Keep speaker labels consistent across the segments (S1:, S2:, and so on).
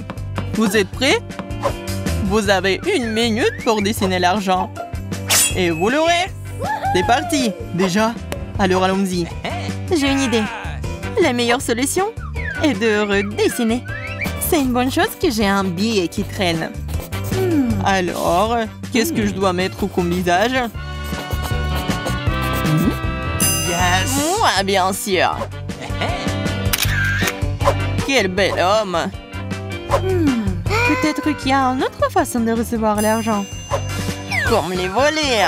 S1: parti! Vous êtes prêts? Vous avez 1 minute pour dessiner l'argent. Et vous l'aurez! C'est parti! Déjà? Alors allons-y. J'ai une idée. La meilleure solution est de redessiner. C'est une bonne chose que j'ai un billet qui traîne. Alors, qu'est-ce que je dois mettre comme visage? Moi, bien sûr. Quel bel homme. Peut-être qu'il y a une autre façon de recevoir l'argent. Comme les voler.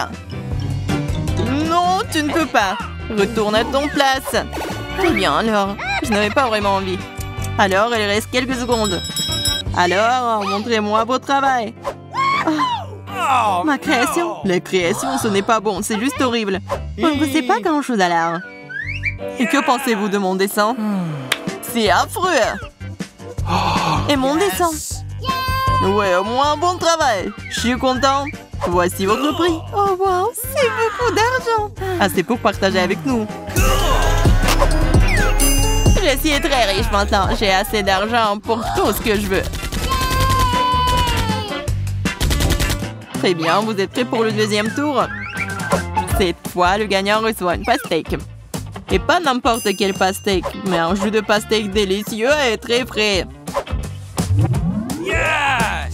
S1: Non, tu ne peux pas. Retourne à ton place. Très bien, alors. Je n'avais pas vraiment envie. Alors, il reste quelques secondes. Alors, montrez-moi votre travail. Oh, ma création. La création, ce n'est pas bon. C'est juste horrible. Vous ne savez pas grand-chose à l'art. Et que pensez-vous de mon dessin? C'est affreux. Et mon dessin? Ouais, au moins bon travail. Je suis content. Voici votre prix. Oh wow, c'est beaucoup d'argent. Assez pour partager avec nous. Je suis très riche maintenant. J'ai assez d'argent pour tout ce que je veux. Très bien, vous êtes prêts pour le deuxième tour? Cette fois, le gagnant reçoit une pastèque. Et pas n'importe quelle pastèque, mais un jus de pastèque délicieux et très frais.
S2: Yes!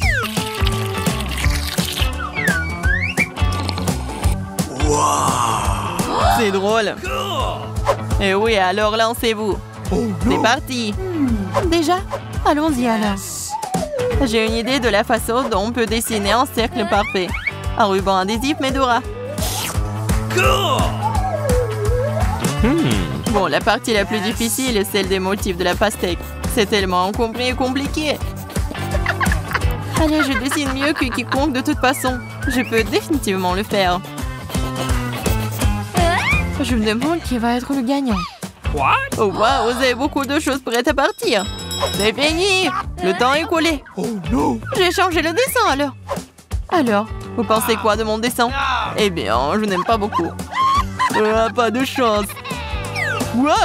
S1: C'est drôle. Et oui, alors lancez-vous. C'est parti. Déjà? Allons-y alors. J'ai une idée de la façon dont on peut dessiner un cercle parfait. Un ruban adhésif Medora. Bon, la partie la plus difficile est celle des motifs de la pastèque. C'est tellement encombré et compliqué. Allez, je dessine mieux que quiconque de toute façon. Je peux définitivement le faire. Je me demande qui va être le gagnant.
S2: What?
S1: Oh wow, vous avez beaucoup de choses prêtes à partir. C'est fini. Le temps est écoulé.
S2: Oh non!
S1: J'ai changé le dessin alors. Alors, vous pensez quoi de mon dessin? Eh bien, je n'aime pas beaucoup. Pas de chance. Quoi?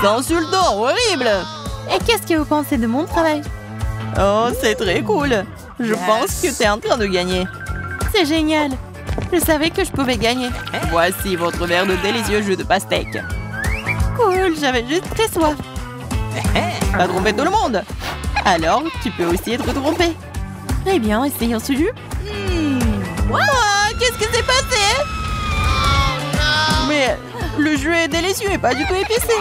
S1: C'est insultant, horrible. Et qu'est-ce que vous pensez de mon travail? Oh, c'est très cool. Je pense que tu es en train de gagner. C'est génial. Je savais que je pouvais gagner. Voici votre verre de délicieux jus de pastèque. Cool, j'avais juste très soif. T'as trompé tout le monde. Alors, tu peux aussi être trompé. Eh bien, essayons ce jus. Qu'est-ce qui s'est passé? Mais le jus est délicieux et pas du tout épicé.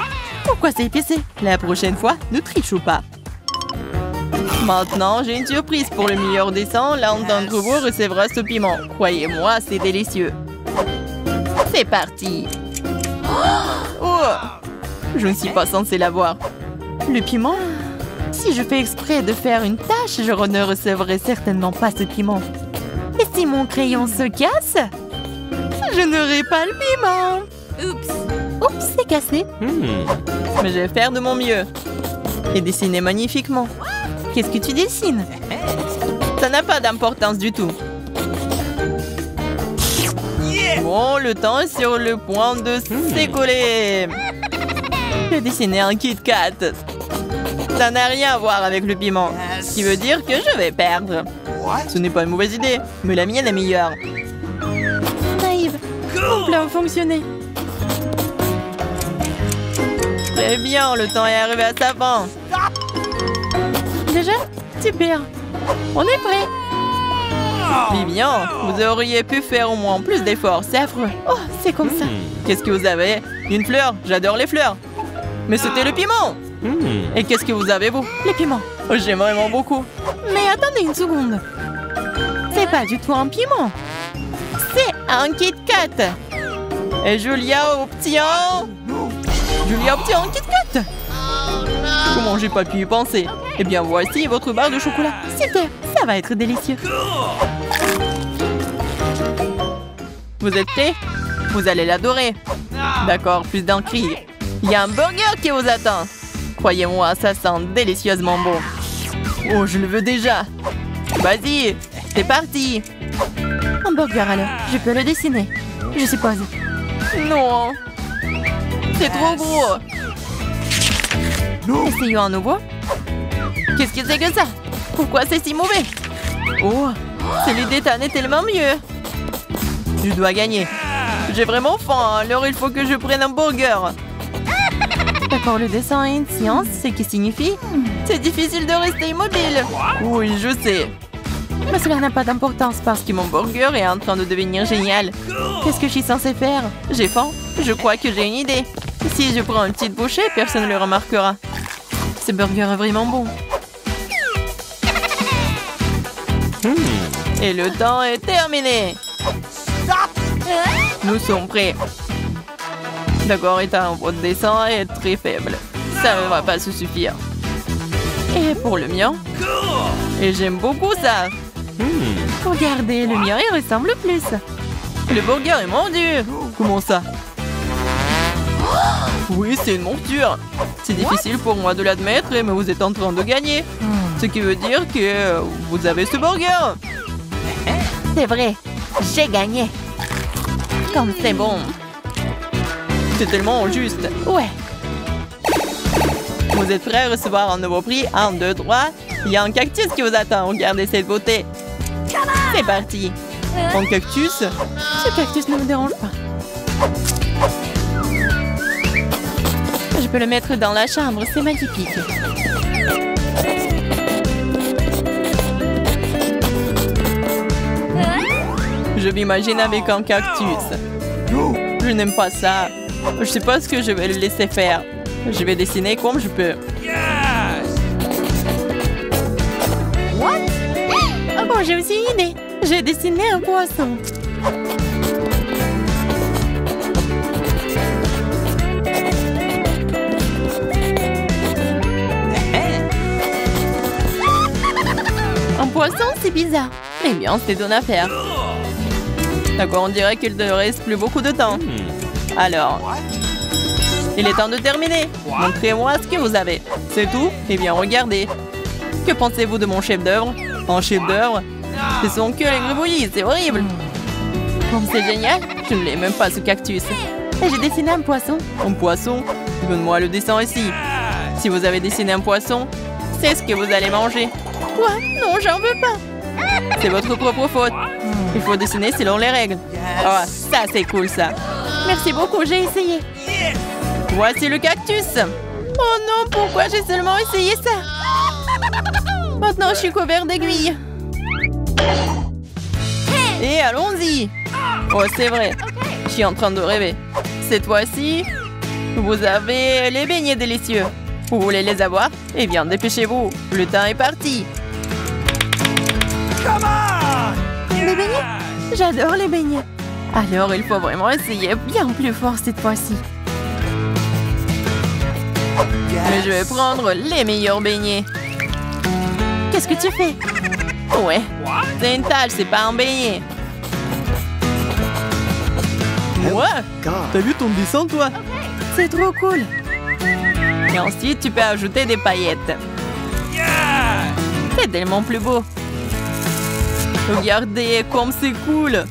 S1: Pourquoi c'est épicé? La prochaine fois, ne trichons pas. Maintenant, j'ai une surprise pour le meilleur dessin. L'un d'entre vous recevra ce piment. Croyez-moi, c'est délicieux. C'est parti. Oh, je ne suis pas censée l'avoir. Le piment? Si je fais exprès de faire une tâche, je ne recevrai certainement pas ce piment. Et si mon crayon se casse, je n'aurai pas le piment. Oups, c'est cassé. Mais je vais faire de mon mieux. Et dessiner magnifiquement. Qu'est-ce que tu dessines? Ça n'a pas d'importance du tout. Bon, le temps est sur le point de s'écouler. J'ai dessiné un Kit Kat. Ça n'a rien à voir avec le piment. Ce qui veut dire que je vais perdre. Ce n'est pas une mauvaise idée, mais la mienne est meilleure. Naïve. Mon plan fonctionné. Très bien, le temps est arrivé à sa fin. Déjà? Super. On est prêt. Vivian, vous auriez pu faire au moins plus d'efforts. C'est affreux. Oh, c'est comme ça. Qu'est-ce que vous avez? Une fleur? J'adore les fleurs. Mais c'était le piment. Et qu'est-ce que vous avez, vous? Les piments. Oh, j'aime vraiment beaucoup. Mais attendez une seconde. C'est pas du tout un piment. C'est un Kit Kat. Et Julia obtient... Julia obtient un Kit Kat. Comment j'ai pas pu y penser? Eh bien, voici votre barre de chocolat. Super, ça va être délicieux. Vous êtes prêts? Vous allez l'adorer. D'accord, plus d'un cri. Il y a un burger qui vous attend. Croyez-moi, ça sent délicieusement bon. Oh, je le veux déjà. Vas-y, c'est parti. Un burger alors, je peux le dessiner, je suppose. Non, c'est trop gros. Essayons à nouveau. Qu'est-ce que c'est que ça? Pourquoi c'est si mauvais? Oh, cette idée est tellement mieux. Je dois gagner. J'ai vraiment faim, alors il faut que je prenne un burger. D'accord, le dessin est une science, c'est qui signifie? C'est difficile de rester immobile. Oui, je sais. Mais cela n'a pas d'importance parce que mon burger est en train de devenir génial. Qu'est-ce que je suis censée faire? J'ai faim. Je crois que j'ai une idée. Si je prends une petite bouchée, personne ne le remarquera. Ce burger est vraiment bon. Et le temps est terminé. Nous sommes prêts. D'accord, votre dessin est très faible. Ça ne va pas se suffire. Et pour le mien? Et j'aime beaucoup ça. Regardez, le mien, il ressemble plus. Le burger est mordu. Comment ça? Oui, c'est une monture. C'est difficile pour moi de l'admettre, mais vous êtes en train de gagner. Ce qui veut dire que vous avez ce burger. C'est vrai, j'ai gagné. Comme c'est bon. C'est tellement juste. Ouais. Vous êtes prêts à recevoir un nouveau prix? 1, 2, 3. Il y a un cactus qui vous attend. Regardez cette beauté. C'est parti. Un cactus? Ce cactus ne me dérange pas. Je peux le mettre dans la chambre. C'est magnifique. Je m'imagine avec un cactus. Je n'aime pas ça. Je sais pas ce que je vais le laisser faire. Je vais dessiner comme je peux. Oh bon, j'ai aussi une idée. J'ai dessiné un poisson. Un poisson, c'est bizarre. Eh bien, c'est une affaire. D'accord, on dirait qu'il ne reste plus beaucoup de temps. Alors, il est temps de terminer. Montrez-moi ce que vous avez. C'est tout? Eh bien, regardez. Que pensez-vous de mon chef-d'œuvre? Un chef-d'œuvre? Ce sont que les gribouillis, c'est horrible. Comme c'est génial, je ne l'ai même pas ce cactus. Et j'ai dessiné un poisson. Un poisson? Donne-moi le dessin ici. Si vous avez dessiné un poisson, c'est ce que vous allez manger. Quoi? Non, j'en veux pas. C'est votre propre faute. Il faut dessiner selon les règles. Oh, ça c'est cool ça. Merci beaucoup, j'ai essayé. Voici le cactus. Oh non, pourquoi j'ai seulement essayé ça? Maintenant, je suis couvert d'aiguilles. Et allons-y. Oh, c'est vrai. Je suis en train de rêver. Cette fois-ci, vous avez les beignets délicieux. Vous voulez les avoir? Eh bien, dépêchez-vous. Le temps est parti. Les beignets? J'adore les beignets. Alors, il faut vraiment essayer bien plus fort cette fois-ci. Mais je vais prendre les meilleurs beignets. Qu'est-ce que tu fais? Ouais, c'est une tâche, c'est pas un beignet. Ouais, t'as vu ton dessin, toi? C'est trop cool. Et ensuite, tu peux ajouter des paillettes. C'est tellement plus beau. Regardez comme c'est cool.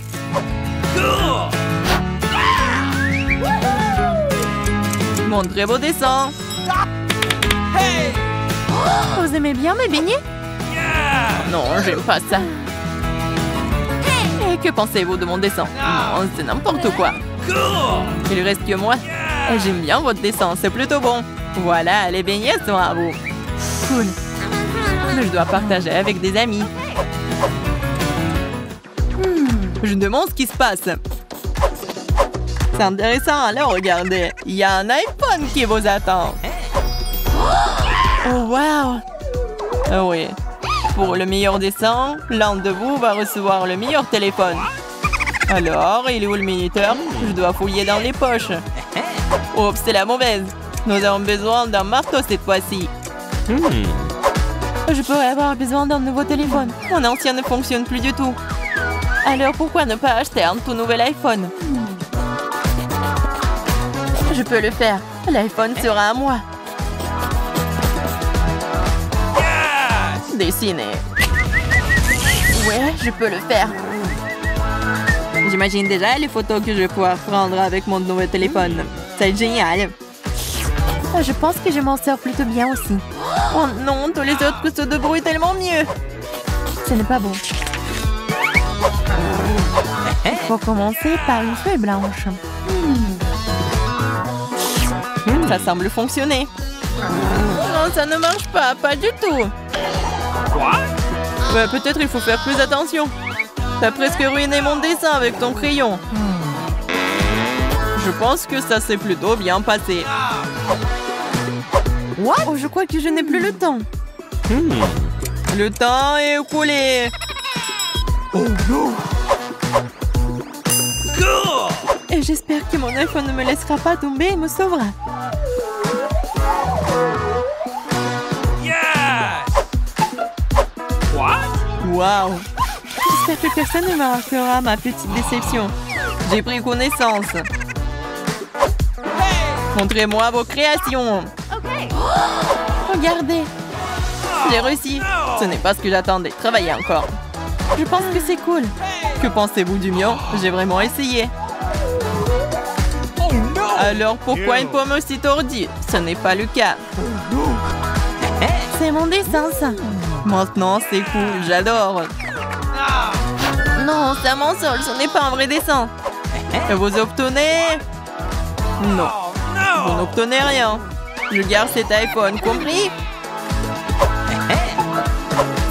S1: Montrez vos dessins. Vous aimez bien mes beignets? Non, j'aime pas ça. Et que pensez-vous de mon dessin? Non, c'est n'importe quoi. Il reste que moi. Et j'aime bien votre dessin, c'est plutôt bon. Voilà, les beignets sont à vous. Cool. Je dois partager avec des amis. Je me demande ce qui se passe. C'est intéressant, alors regardez. Il y a un iPhone qui vous attend. Oh, wow. Ah oui. Pour le meilleur dessin, l'un de vous va recevoir le meilleur téléphone. Alors, il est où le minuteur? Je dois fouiller dans les poches. Oups, c'est la mauvaise. Nous avons besoin d'un marteau cette fois-ci. Je pourrais avoir besoin d'un nouveau téléphone. Mon ancien ne fonctionne plus du tout. Alors pourquoi ne pas acheter un tout nouvel iPhone? Je peux le faire. L'iPhone sera à moi. Dessiner. Ouais, je peux le faire. J'imagine déjà les photos que je vais pouvoir prendre avec mon nouveau téléphone. C'est génial. Je pense que je m'en sors plutôt bien aussi. Oh non, tous les autres se débrouillent tellement mieux. Ce n'est pas bon. Il faut commencer par une feuille blanche. Ça semble fonctionner. Non, ça ne marche pas, pas du tout. Quoi? Ouais, peut-être il faut faire plus attention. T'as presque ruiné mon dessin avec ton crayon. Je pense que ça s'est plutôt bien passé. What? Oh, je crois que je n'ai plus le temps. Le temps est écoulé. Oh non! Et j'espère que mon iPhone ne me laissera pas tomber et me sauvera. Wow! J'espère que personne ne marquera ma petite déception. J'ai pris connaissance. Montrez-moi vos créations. Regardez. J'ai réussi. Ce n'est pas ce que j'attendais. Travaillez encore. Je pense que c'est cool. Que pensez-vous du mien? J'ai vraiment essayé. Alors pourquoi une pomme aussi tordue? Ce n'est pas le cas. C'est mon dessin, ça. Maintenant, c'est cool. J'adore. Non, c'est un mensonge. Ce n'est pas un vrai dessin. Et vous obtenez... Non. Vous n'obtenez rien. Je garde cet iPhone, compris?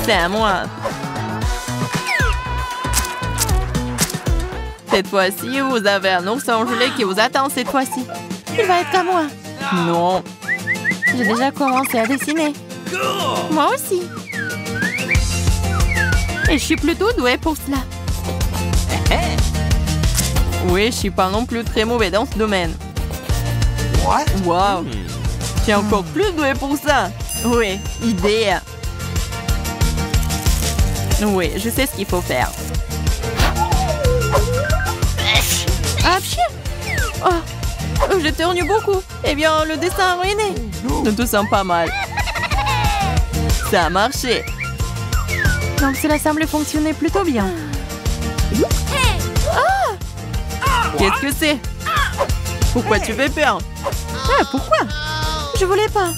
S1: C'est à moi. Cette fois-ci, vous avez un ourson gelé qui vous attend cette fois-ci. Il va être à moi. Non. J'ai déjà commencé à dessiner. Moi aussi. Et je suis plutôt douée pour cela. Oui, je suis pas non plus très mauvais dans ce domaine. Wow. Je suis encore plus douée pour ça. Oui, idée. Oui, je sais ce qu'il faut faire. Ah, chien! Oh, je t'éternue beaucoup. Eh bien, le dessin a ruiné. Ne te sens pas mal. Ça a marché. Donc cela semble fonctionner plutôt bien. Ah! Qu'est-ce que c'est? Pourquoi tu fais peur? Ah, pourquoi? Je voulais pas.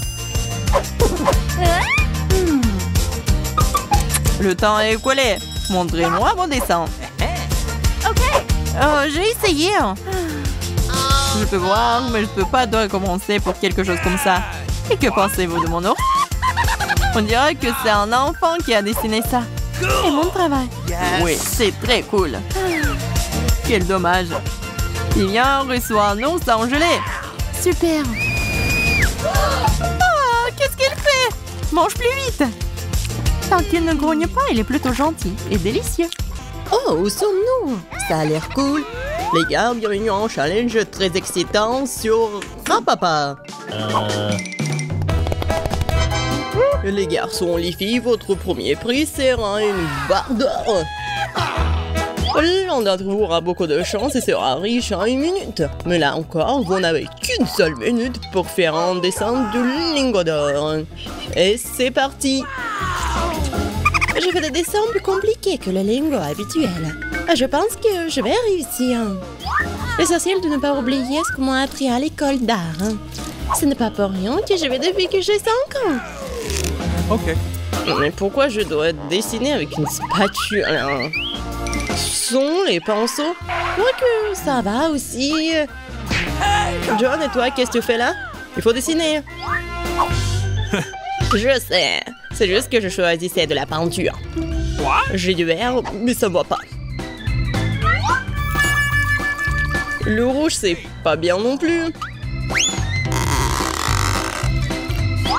S1: Le temps est écoulé. Montrez-moi vos dessins. Oh, j'ai essayé. Je peux voir, mais je ne peux pas recommencer pour quelque chose comme ça. Et que pensez-vous de mon ours? On dirait que c'est un enfant qui a dessiné ça. C'est mon travail. Oui, c'est très cool. Quel dommage. Il vient reçoit un ours en gelée. Super. Oh, qu'est-ce qu'il fait? Mange plus vite. Tant qu'il ne grogne pas, il est plutôt gentil et délicieux.
S2: Oh, où sommes-nous? Ça a l'air cool. Les gars, bienvenue à un challenge très excitant sur Grand-Papa. Les garçons, les filles, votre premier prix sera une barre d'or. L'un d'entre vous aura beaucoup de chance et sera riche en 1 minute. Mais là encore, vous n'avez qu'une seule minute pour faire un dessin de lingot d'or. Et c'est parti! Je fais des dessins plus compliqués que le lingot habituel. Je pense que je vais réussir. L'essentiel de ne pas oublier ce qu'on m'a appris à l'école d'art. Ce n'est pas pour rien que je vais depuis que j'ai 5 ans.
S3: Ok.
S2: Mais pourquoi je dois dessiner avec une spatule? Sont les pinceaux? Moi que ça va aussi. John, et toi, qu'est-ce que tu fais là? Il faut dessiner. Je sais. C'est juste que je choisissais de la peinture. J'ai du vert, mais ça ne va pas. Le rouge, c'est pas bien non plus.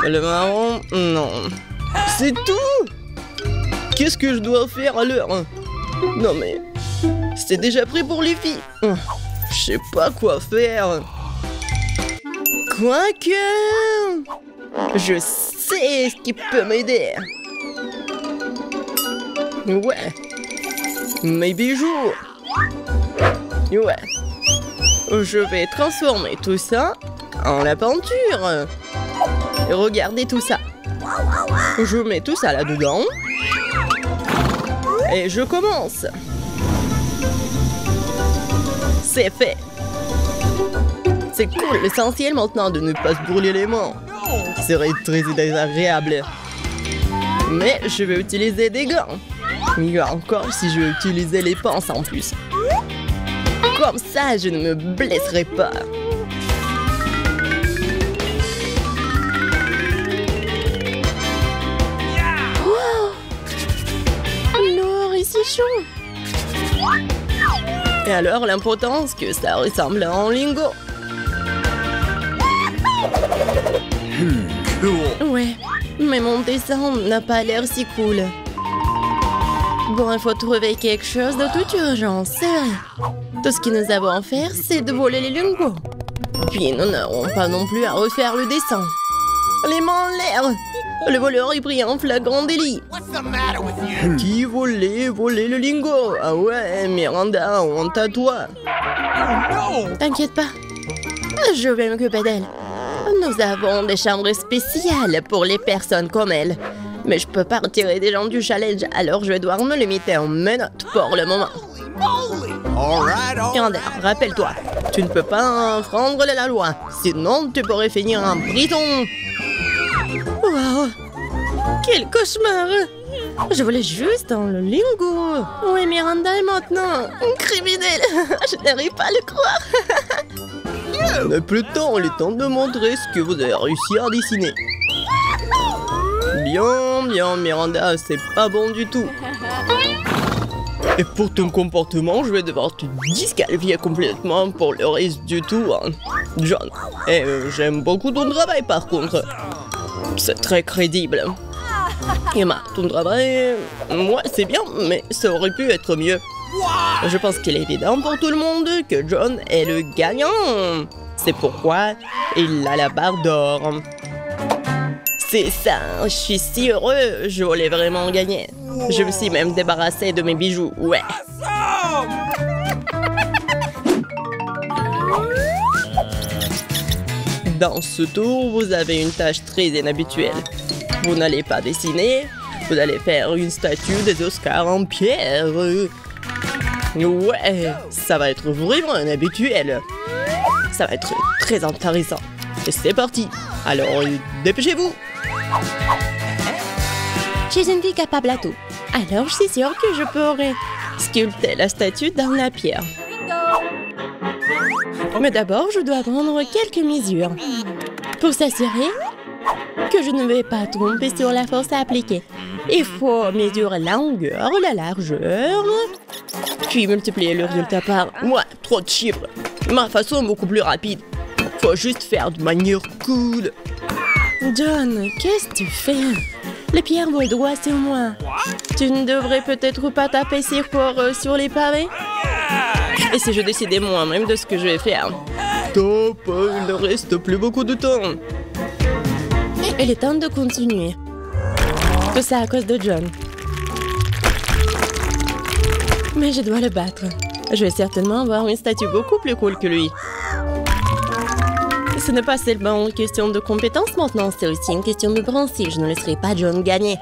S2: Le marron, non. C'est tout? Qu'est-ce que je dois faire alors? Non mais... c'est déjà prêt pour les filles. Je sais pas quoi faire. Quoique... je sais ce qui peut m'aider. Ouais. Mes bijoux. Ouais. Je vais transformer tout ça en la peinture. Et regardez tout ça. Je mets tout ça là-dedans. Et je commence. C'est fait. C'est cool, l'essentiel maintenant de ne pas se brûler les mains. Ce serait très désagréable. Mais je vais utiliser des gants. Mieux encore si je vais utiliser les pinces en plus. Comme ça, je ne me blesserai pas. Wow! L'or est si chaud. Et alors, l'importance que ça ressemble à un lingot.
S3: Cool.
S2: Ouais, mais mon dessin n'a pas l'air si cool. Bon, il faut trouver quelque chose de toute urgence, c'est vrai. Tout ce que nous avons à faire, c'est de voler les lingots. Puis nous n'aurons pas non plus à refaire le dessin. Les mains en l'air. Le voleur est pris en flagrant délit.
S3: What's the matter with you?
S2: Qui volait le lingot? Ah ouais, Miranda, honte à toi.
S3: Oh no!
S2: T'inquiète pas, je vais m'occuper d'elle. Nous avons des chambres spéciales pour les personnes comme elle. Mais je peux pas retirer des gens du challenge, alors je vais devoir me limiter en menottes pour le moment.
S3: Moly! All right, all
S2: Miranda,
S3: right.
S2: rappelle-toi, tu ne peux pas enfreindre la loi, sinon tu pourrais finir en prison. Wow, quel cauchemar! Je voulais juste dans le lingot. Oui, Miranda est maintenant criminelle. Je n'arrive pas à le croire. On n'a plus de temps, il est temps de montrer ce que vous avez réussi à dessiner. Bien, Miranda, c'est pas bon du tout. Et pour ton comportement, je vais devoir te disqualifier complètement pour le reste du tour. John, j'aime beaucoup ton travail par contre. C'est très crédible. Emma, ton travail, moi c'est bien, mais ça aurait pu être mieux. Je pense qu'il est évident pour tout le monde que John est le gagnant. C'est pourquoi il a la barre d'or. C'est ça, je suis si heureux, je voulais vraiment gagner. Je me suis même débarrassé de mes bijoux, ouais. Dans ce tour, vous avez une tâche très inhabituelle. Vous n'allez pas dessiner, vous allez faire une statue des Oscars en pierre. Ouais, ça va être vraiment inhabituel. Ça va être très intéressant. Et c'est parti. Alors, dépêchez-vous. Je suis une fille capable à tout. Alors, je suis sûre que je pourrai sculpter la statue dans la pierre. Mais d'abord, je dois prendre quelques mesures pour s'assurer que je ne vais pas tromper sur la force à appliquer. Il faut mesurer la longueur, la largeur, puis multiplier le résultat par... Ouais, trop de chiffres. Ma façon est beaucoup plus rapide. Faut juste faire de manière cool. John, qu'est-ce que tu fais? Les pierres vont droit sur moi. Tu ne devrais peut-être pas taper si fort sur les pavés? Et si je décidais moi-même de ce que je vais faire? Top, il ne reste plus beaucoup de temps. Il est temps de continuer. Tout ça à cause de John. Mais je dois le battre. Je vais certainement avoir une statue beaucoup plus cool que lui. Ce n'est pas seulement une question de compétence maintenant, c'est aussi une question de principe. Je ne laisserai pas John gagner.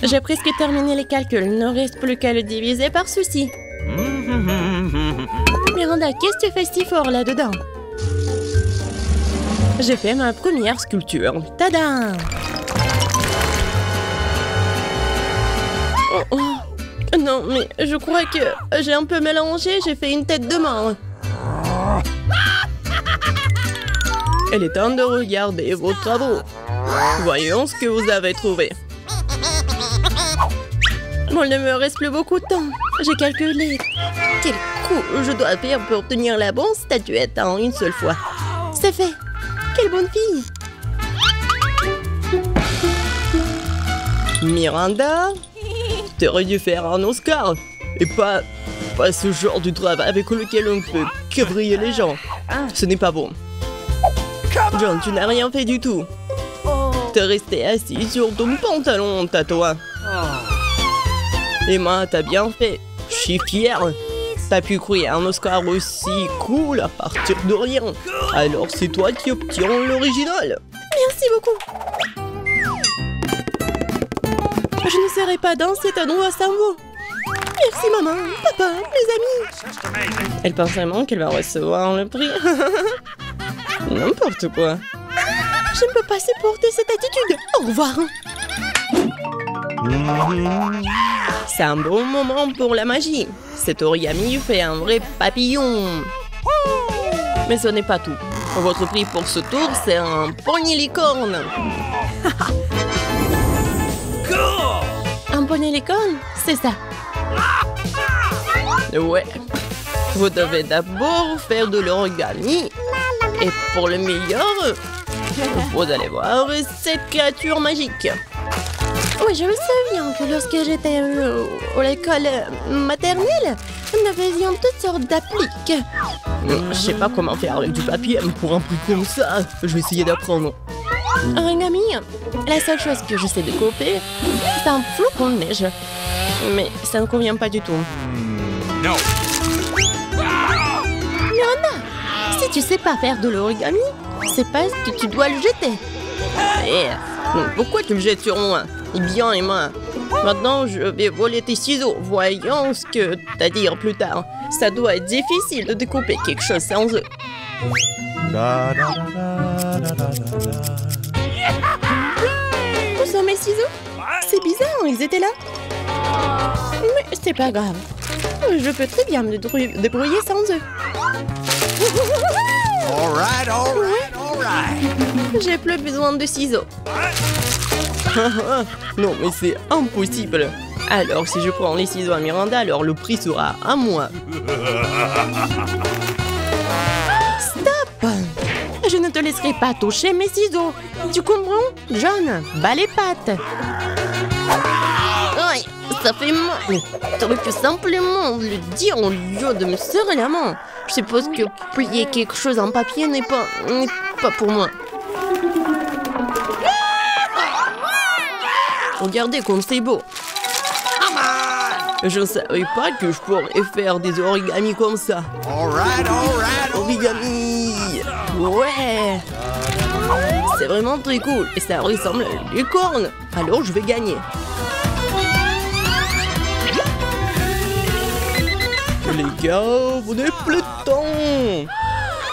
S2: J'ai presque terminé les calculs. Il ne reste plus qu'à le diviser par ceci. Miranda, qu'est-ce que tu fais si fort là-dedans? J'ai fait ma première sculpture. Tada! Oh. Non, mais je crois que j'ai un peu mélangé. J'ai fait une tête de mort. Il est temps de regarder vos travaux. Voyons ce que vous avez trouvé. Bon, il ne me reste plus beaucoup de temps. J'ai calculé quel coup je dois faire pour obtenir la bonne statuette en une seule fois. C'est fait. Quelle bonne fille. Miranda, t'aurais dû faire un Oscar. Et pas ce genre de travail avec lequel on peut quebriller les gens. Ce n'est pas bon. John, tu n'as rien fait du tout. T'es resté assis sur ton pantalon, honte à toi. Emma, t'as bien fait. Je suis fière. T'as pu créer un Oscar aussi cool à partir de rien. Alors c'est toi qui obtiens l'original. Merci beaucoup. Je ne serai pas dans cet endroit sans vous. Merci maman, papa, les amis. Elle pense vraiment qu'elle va recevoir le prix. N'importe quoi. Je ne peux pas supporter cette attitude. Au revoir. C'est un bon moment pour la magie. Cet origami fait un vrai papillon. Mais ce n'est pas tout. Votre prix pour ce tour, c'est un poney licorne. Un poney licorne, c'est ça. Ouais. Vous devez d'abord faire de l'origami. Et pour le meilleur, vous allez voir cette créature magique. Oui, je me souviens que lorsque j'étais à l'école maternelle, nous faisions toutes sortes d'appliques. Je sais pas comment faire avec du papier, mais pour un truc comme ça, je vais essayer d'apprendre. Origami, la seule chose que je sais découper, c'est un flocon de neige. Mais ça ne convient pas du tout.
S3: No.
S2: Miranda, si tu sais pas faire de l'origami, c'est parce que tu dois le jeter. Eh, pourquoi tu le jettes sur moi? Bien, Emma. Maintenant, je vais voler tes ciseaux. Voyons ce que t'as à dire plus tard. Ça doit être difficile de découper quelque chose sans eux. Où sont mes ciseaux? C'est bizarre, ils étaient là. Mais c'est pas grave. Je peux très bien me débrouiller sans eux.
S3: All right, all right, all right.
S2: J'ai plus besoin de ciseaux. Non, mais c'est impossible. Alors, si je prends les ciseaux à Miranda, alors le prix sera à moi. Stop! Je ne te laisserai pas toucher mes ciseaux. Tu comprends? John, bats les pattes. Aïe, ça fait mal. T'aurais pu simplement le dire au lieu de me serrer la main. Je suppose que plier quelque chose en papier n'est pas pour moi. Regardez comme c'est beau. Je ne savais pas que je pourrais faire des origamis comme ça.
S3: All right, all right.
S2: Origami! Ouais! C'est vraiment très cool et ça ressemble à une licorne. Alors je vais gagner. Les gars, vous n'avez plus de temps.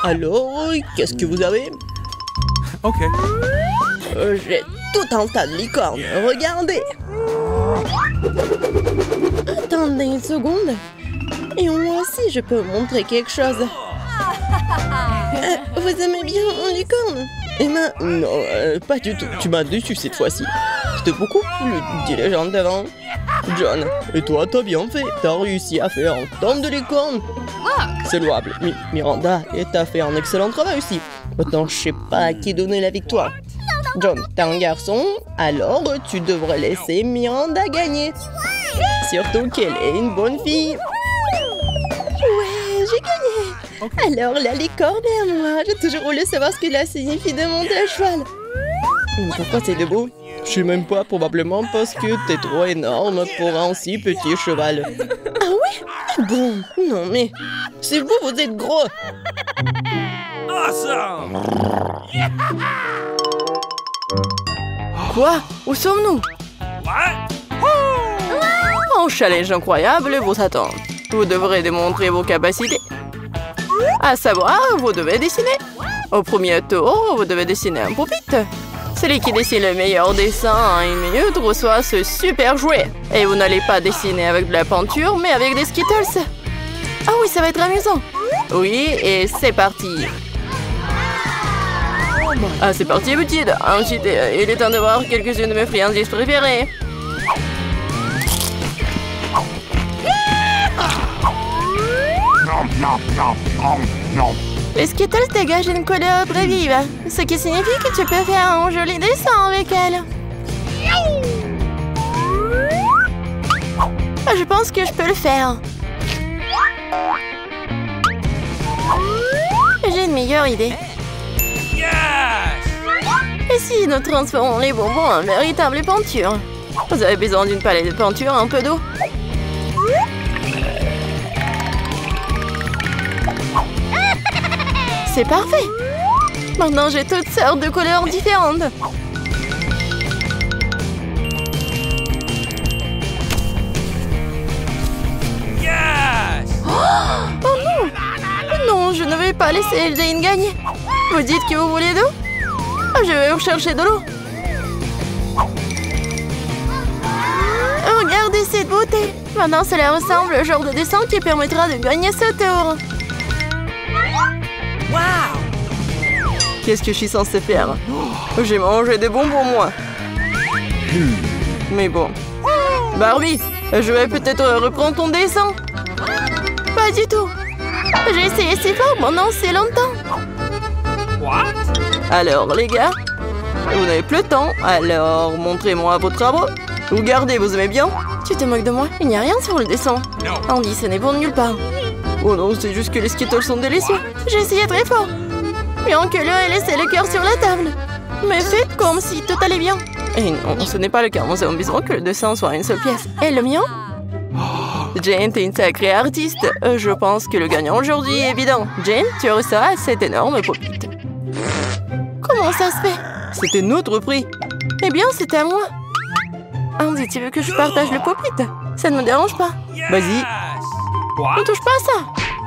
S2: Alors, qu'est-ce que vous avez?
S3: OK.
S2: J'ai tout un tas de licornes. Regardez. Attendez une seconde. Et moi aussi, je peux vous montrer quelque chose. Vous aimez bien une licorne? Emma, non, pas du tout. Tu m'as déçu cette fois-ci. C'était beaucoup plus diligent d'avant. John, et toi, t'as bien fait. T'as réussi à faire un tonne de licorne. C'est louable. Miranda, et t'as fait un excellent travail aussi. Maintenant, je sais pas à qui donner la victoire. John, t'es un garçon, alors tu devrais laisser Miranda gagner. Surtout qu'elle est une bonne fille. Ouais, j'ai gagné. Alors la licorne est à moi. J'ai toujours voulu savoir ce que cela signifie de monter à cheval. Pourquoi c'est debout? Je sais même pas, probablement parce que t'es trop énorme pour un si petit cheval. Ah ouais? Bon, non mais... C'est vous, vous êtes gros.
S3: Awesome.
S1: Quoi? Où sommes-nous?
S3: What?
S1: Un challenge incroyable vous attend. Vous devrez démontrer vos capacités. À savoir, vous devez dessiner. Au premier tour, vous devez dessiner un pupitre. Celui qui dessine le meilleur dessin en 1 minute reçoit ce super jouet. Et vous n'allez pas dessiner avec de la peinture, mais avec des Skittles. Ah oui, ça va être amusant. Oui, et c'est parti. Ah, c'est parti, petite. Ensuite, il est temps de voir quelques-unes de mes friandises préférées.
S3: Nom, nom, nom, nom, nom.
S1: Les Skittles dégagent une couleur très vive, ce qui signifie que tu peux faire un joli dessin avec elles. Je pense que je peux le faire. J'ai une meilleure idée.
S3: Yes!
S1: Et si nous transformons les bonbons en véritable peinture? Vous avez besoin d'une palette de peinture, un peu d'eau. C'est parfait! Maintenant, j'ai toutes sortes de couleurs différentes. pas laisser Jane gagner. Vous dites que vous voulez d'eau? Je vais vous chercher de l'eau. Regardez cette beauté. Maintenant, cela ressemble au genre de dessin qui permettra de gagner ce tour.
S2: Wow! Qu'est-ce que je suis censée faire? J'ai mangé des bonbons, moi. Mais bon. Barbie, je vais peut-être reprendre ton dessin.
S1: Pas du tout. J'ai essayé si fort pendant si longtemps.
S3: What?
S2: Alors, les gars, vous n'avez plus le temps, alors montrez-moi vos travaux. Vous gardez, vous aimez bien?
S1: Tu te moques de moi? Il n'y a rien sur le dessin.
S3: No.
S1: Andy, ce n'est bon de nulle part.
S2: Oh non, c'est juste que les Skittles sont délicieux.
S1: J'ai essayé très fort. Bien que l'un ait laissé le cœur sur la table. Mais faites comme si tout allait bien.
S2: Et non, ce n'est pas le cas. Nous avons besoin que le dessin soit une seule pièce.
S1: Et le mien?
S2: Jane, t'es une sacrée artiste. Je pense que le gagnant aujourd'hui est évident. Jane, tu reçois cet énorme pop-it.
S1: Comment ça se fait?
S2: C'était notre prix.
S1: Eh bien, c'était à moi. Andy, tu veux que je partage le pop-it? Ça ne me dérange pas.
S2: Vas-y.
S1: Ne
S3: What?
S1: touche pas à ça.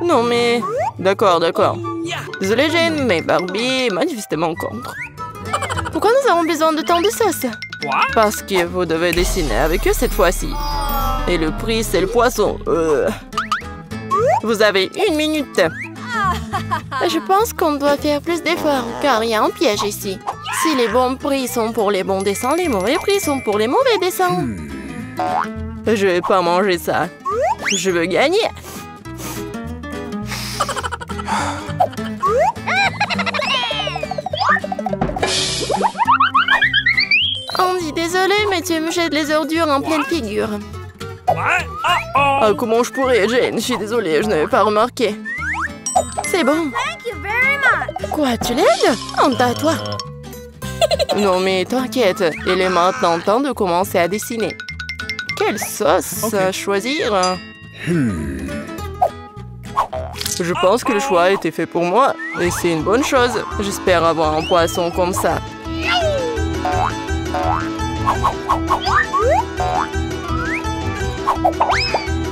S2: Non, mais... D'accord, d'accord. Désolée, Jane, mais Barbie est manifestement contre.
S1: Pourquoi nous avons besoin de tant de sauce?
S3: What?
S2: Parce que vous devez dessiner avec eux cette fois-ci. Et le prix, c'est le poisson. Vous avez 1 minute.
S1: Je pense qu'on doit faire plus d'efforts, car il y a un piège ici. Si les bons prix sont pour les bons dessins, les mauvais prix sont pour les mauvais dessins.
S2: Je vais pas manger ça. Je veux gagner.
S1: Andy, désolé, mais tu me jettes les ordures en pleine figure.
S3: What? Uh-oh.
S2: Ah, comment je pourrais, Jane? Je suis désolée, je n'avais pas remarqué.
S1: C'est bon. Quoi, tu l'aides? Honte à toi.
S2: Non, mais t'inquiète, il est maintenant temps de commencer à dessiner. Quelle sauce choisir? Je pense que le choix a été fait pour moi, et c'est une bonne chose. J'espère avoir un poisson comme ça.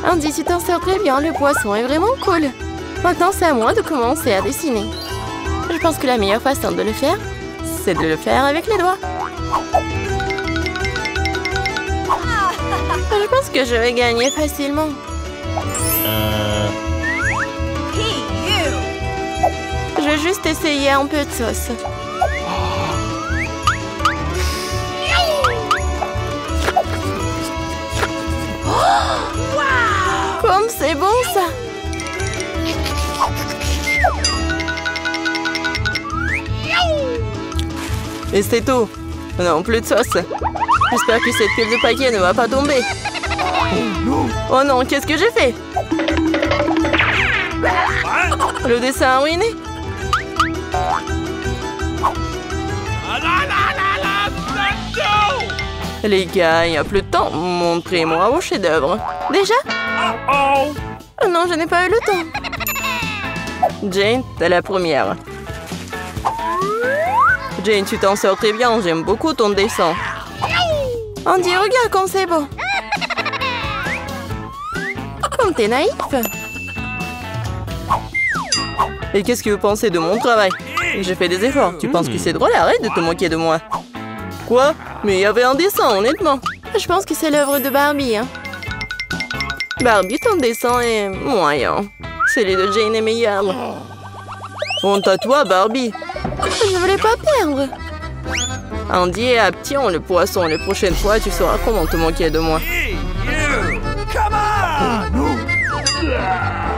S1: Andy, tu t'en sors très bien, le poisson est vraiment cool. Maintenant, c'est à moi de commencer à dessiner. Je pense que la meilleure façon de le faire, c'est de le faire avec les doigts. Je pense que je vais gagner facilement. Je vais juste essayer un peu de sauce. Comme c'est bon ça!
S2: Et c'est tout. Non, plus de sauce. J'espère que cette pile de paquets ne va pas tomber. Oh non, qu'est-ce que j'ai fait?
S3: What?
S2: Le dessin a ruiné. Les gars, il n'y a plus de temps. Montrez-moi vos chefs-d'œuvre.
S1: Déjà?
S3: Uh-oh.
S1: Oh non, je n'ai pas eu le temps.
S2: Jane, t'es la première. Jane, tu t'en sors très bien. J'aime beaucoup ton dessin.
S1: Andy, regarde comme c'est beau. Comme t'es naïf.
S2: Et qu'est-ce que vous pensez de mon travail? J'ai fait des efforts. Tu penses que c'est drôle? Arrête de te moquer de moi. Quoi? Mais il y avait un dessin, honnêtement.
S1: Je pense que c'est l'œuvre de Barbie. Hein.
S2: Barbie, ton dessin est moyen. Celui de Jane est meilleur. Honte à toi, Barbie.
S1: Je voulais pas perdre.
S2: Andy et Aption, le poisson. La prochaine fois, tu sauras comment te moquer de moi.
S3: Hey, you! Come on!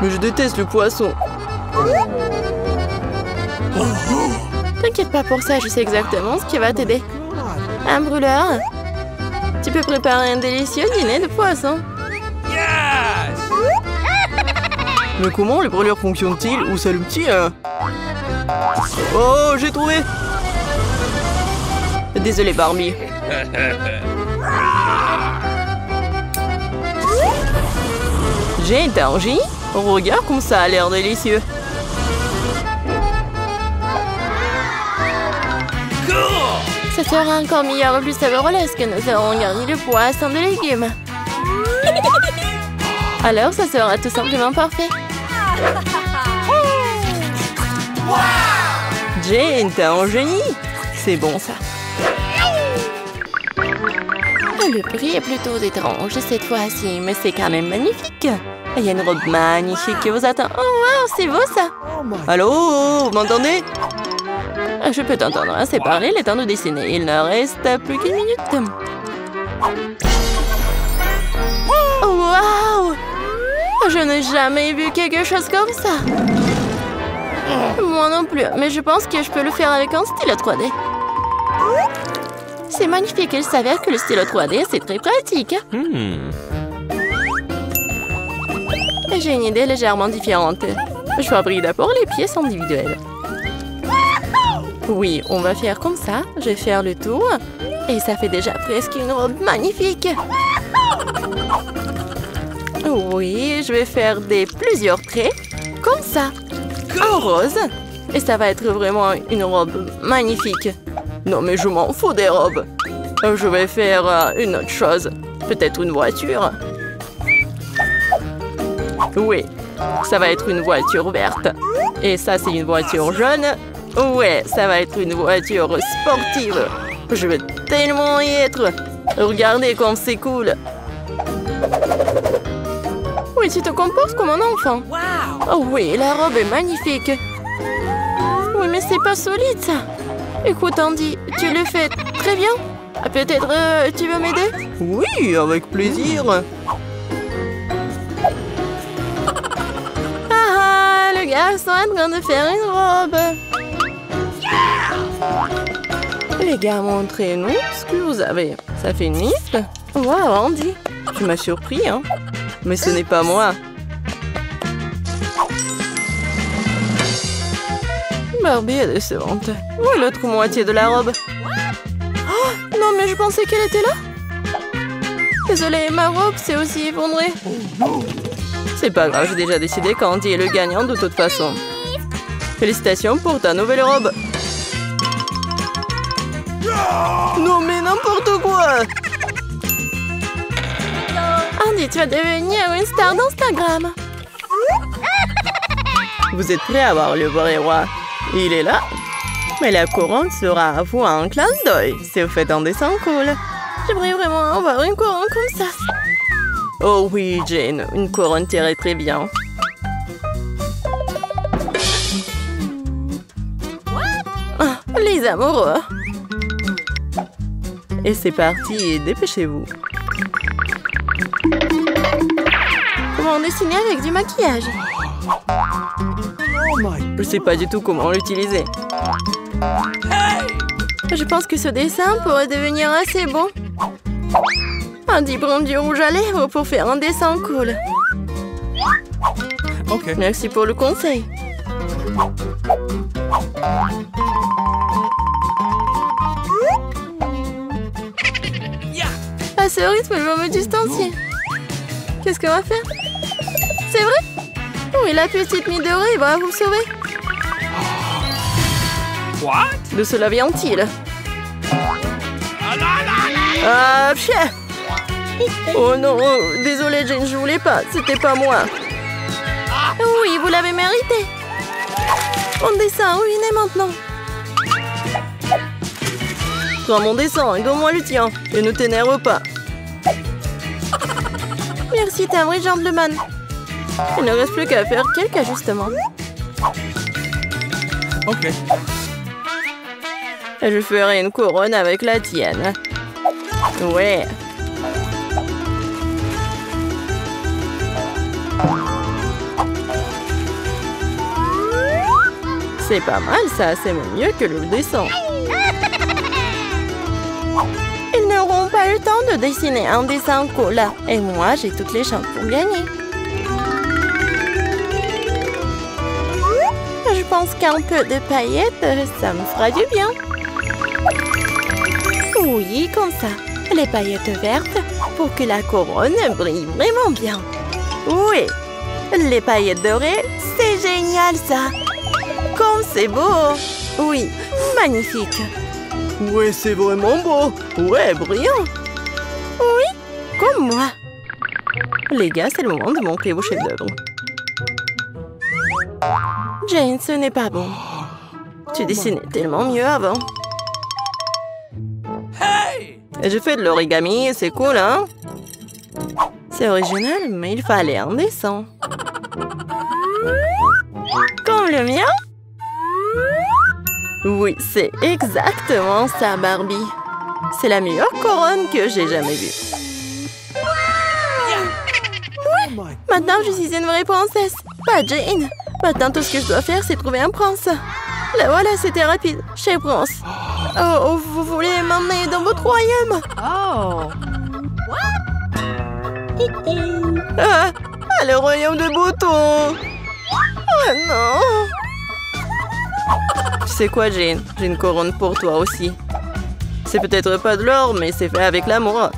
S2: Mais je déteste le poisson.
S1: T'inquiète pas pour ça, je sais exactement ce qui va t'aider. Un brûleur. Tu peux préparer un délicieux dîner de poisson.
S3: Yes!
S2: Mais comment les brûleurs fonctionnent-ils? Où s'allument-ils? Oh, j'ai trouvé! Désolé, Barbie. Jane, t'as un génie? Regarde comme ça a l'air délicieux.
S3: Cool!
S1: Ça sera encore meilleur et plus savoureux lorsque nous aurons garni le poisson de légumes. Alors, ça sera tout simplement parfait. Jane, t'es un génie. C'est bon, ça. Le prix est plutôt étrange cette fois-ci, mais c'est quand même magnifique. Il y a une robe magnifique qui vous attend. Oh, wow, c'est beau, ça. Allô, vous m'entendez? Je peux t'entendre, hein, c'est parler, il est temps de dessiner. Il ne reste plus qu'une minute. Oh, wow! Je n'ai jamais vu quelque chose comme ça. Moi non plus, mais je pense que je peux le faire avec un stylo 3D. C'est magnifique, il s'avère que le stylo 3D, c'est très pratique. J'ai une idée légèrement différente. Je fabrique d'abord les pièces individuelles. Oui, on va faire comme ça. Je vais faire le tour. Et ça fait déjà presque une robe magnifique. Oui, je vais faire plusieurs traits. Comme ça. En rose. Et ça va être vraiment une robe magnifique. Non, mais je m'en fous des robes. Je vais faire une autre chose. Peut-être une voiture. Oui, ça va être une voiture verte. Et ça, c'est une voiture jaune. Ouais, ça va être une voiture sportive. Je vais tellement y être. Regardez comme c'est cool. Oui, tu te comportes comme un enfant. Oh oui, la robe est magnifique. Oui, mais c'est pas solide, ça. Écoute, Andy, tu le fais très bien. Peut-être tu veux m'aider?
S2: Oui, avec plaisir.
S1: Ah, le garçon est en train de faire une robe. Les gars, montrez-nous ce que vous avez. Ça fait une liste? Wow, Andy, tu m'as surpris, hein? Mais ce n'est pas moi. Barbie est décevante. Où est l'autre moitié de la robe? Oh, non, mais je pensais qu'elle était là. Désolée, ma robe s'est aussi effondrée. C'est pas grave, j'ai déjà décidé qu'Andy est le gagnant de toute façon. Félicitations pour ta nouvelle robe. Non, mais n'importe quoi! Andy, tu vas devenir une star d'Instagram.
S2: Vous êtes prêts à voir le vrai roi? Il est là. Mais la couronne sera à vous un clin d'œil si vous faites un dessin cool.
S1: J'aimerais vraiment avoir une couronne comme ça.
S2: Oh oui, Jane, une couronne t'irait très bien.
S1: Ah, les amoureux.
S2: Et c'est parti, dépêchez-vous.
S1: Comment dessiner avec du maquillage?
S2: Je sais pas du tout comment l'utiliser.
S1: Je pense que ce dessin pourrait devenir assez beau. Andy prend du rouge à lèvres pour faire un dessin cool.
S3: Okay.
S1: Merci pour le conseil. À ce rythme, je vais me distancier. Qu'est-ce qu'on va faire? C'est vrai? Oui, la petite Midori va vous sauver.
S3: What?
S1: De cela vient-il? Ah, pchè! Oh non, désolé Jane, je voulais pas, c'était pas moi. Oui, vous l'avez mérité. Mon dessin ruiné maintenant.
S2: Prends mon dessin et donne-moi le tien. Et ne t'énerve pas.
S1: Merci, t'es un vrai gentleman. Il ne reste plus qu'à faire quelques ajustements.
S3: Ok.
S2: Je ferai une couronne avec la tienne. Ouais. C'est pas mal ça, c'est mieux que le dessin.
S1: Ils n'auront pas le temps de dessiner un dessin cool. Et moi, j'ai toutes les chances pour gagner. Je pense qu'un peu de paillettes, ça me fera du bien. Oui, comme ça. Les paillettes vertes pour que la couronne brille vraiment bien. Oui, les paillettes dorées, c'est génial ça. Comme c'est beau. Oui, magnifique.
S2: Ouais, c'est vraiment beau. Ouais, brillant.
S1: Oui, comme moi.
S2: Les gars, c'est le moment de montrer vos chefs-d'œuvre.
S1: Jane, ce n'est pas bon.
S3: Oh
S1: Tu dessinais tellement mieux avant.
S3: Hey!
S1: J'ai fait de l'origami, c'est cool, hein? C'est original, mais il fallait un dessin. Comme le mien? Oui, c'est exactement ça, Barbie. C'est la meilleure couronne que j'ai jamais vue. Ouais, maintenant je suis une vraie princesse, pas Jane. Maintenant tout ce que je dois faire, c'est trouver un prince. Là voilà, c'était rapide. Chez Prince. Oh, vous voulez m'emmener dans votre royaume? Oh. Ah, le royaume de Bouton. Oh non. Tu sais quoi, Jane? J'ai une couronne pour toi aussi. C'est peut-être pas de l'or, mais c'est fait avec l'amour.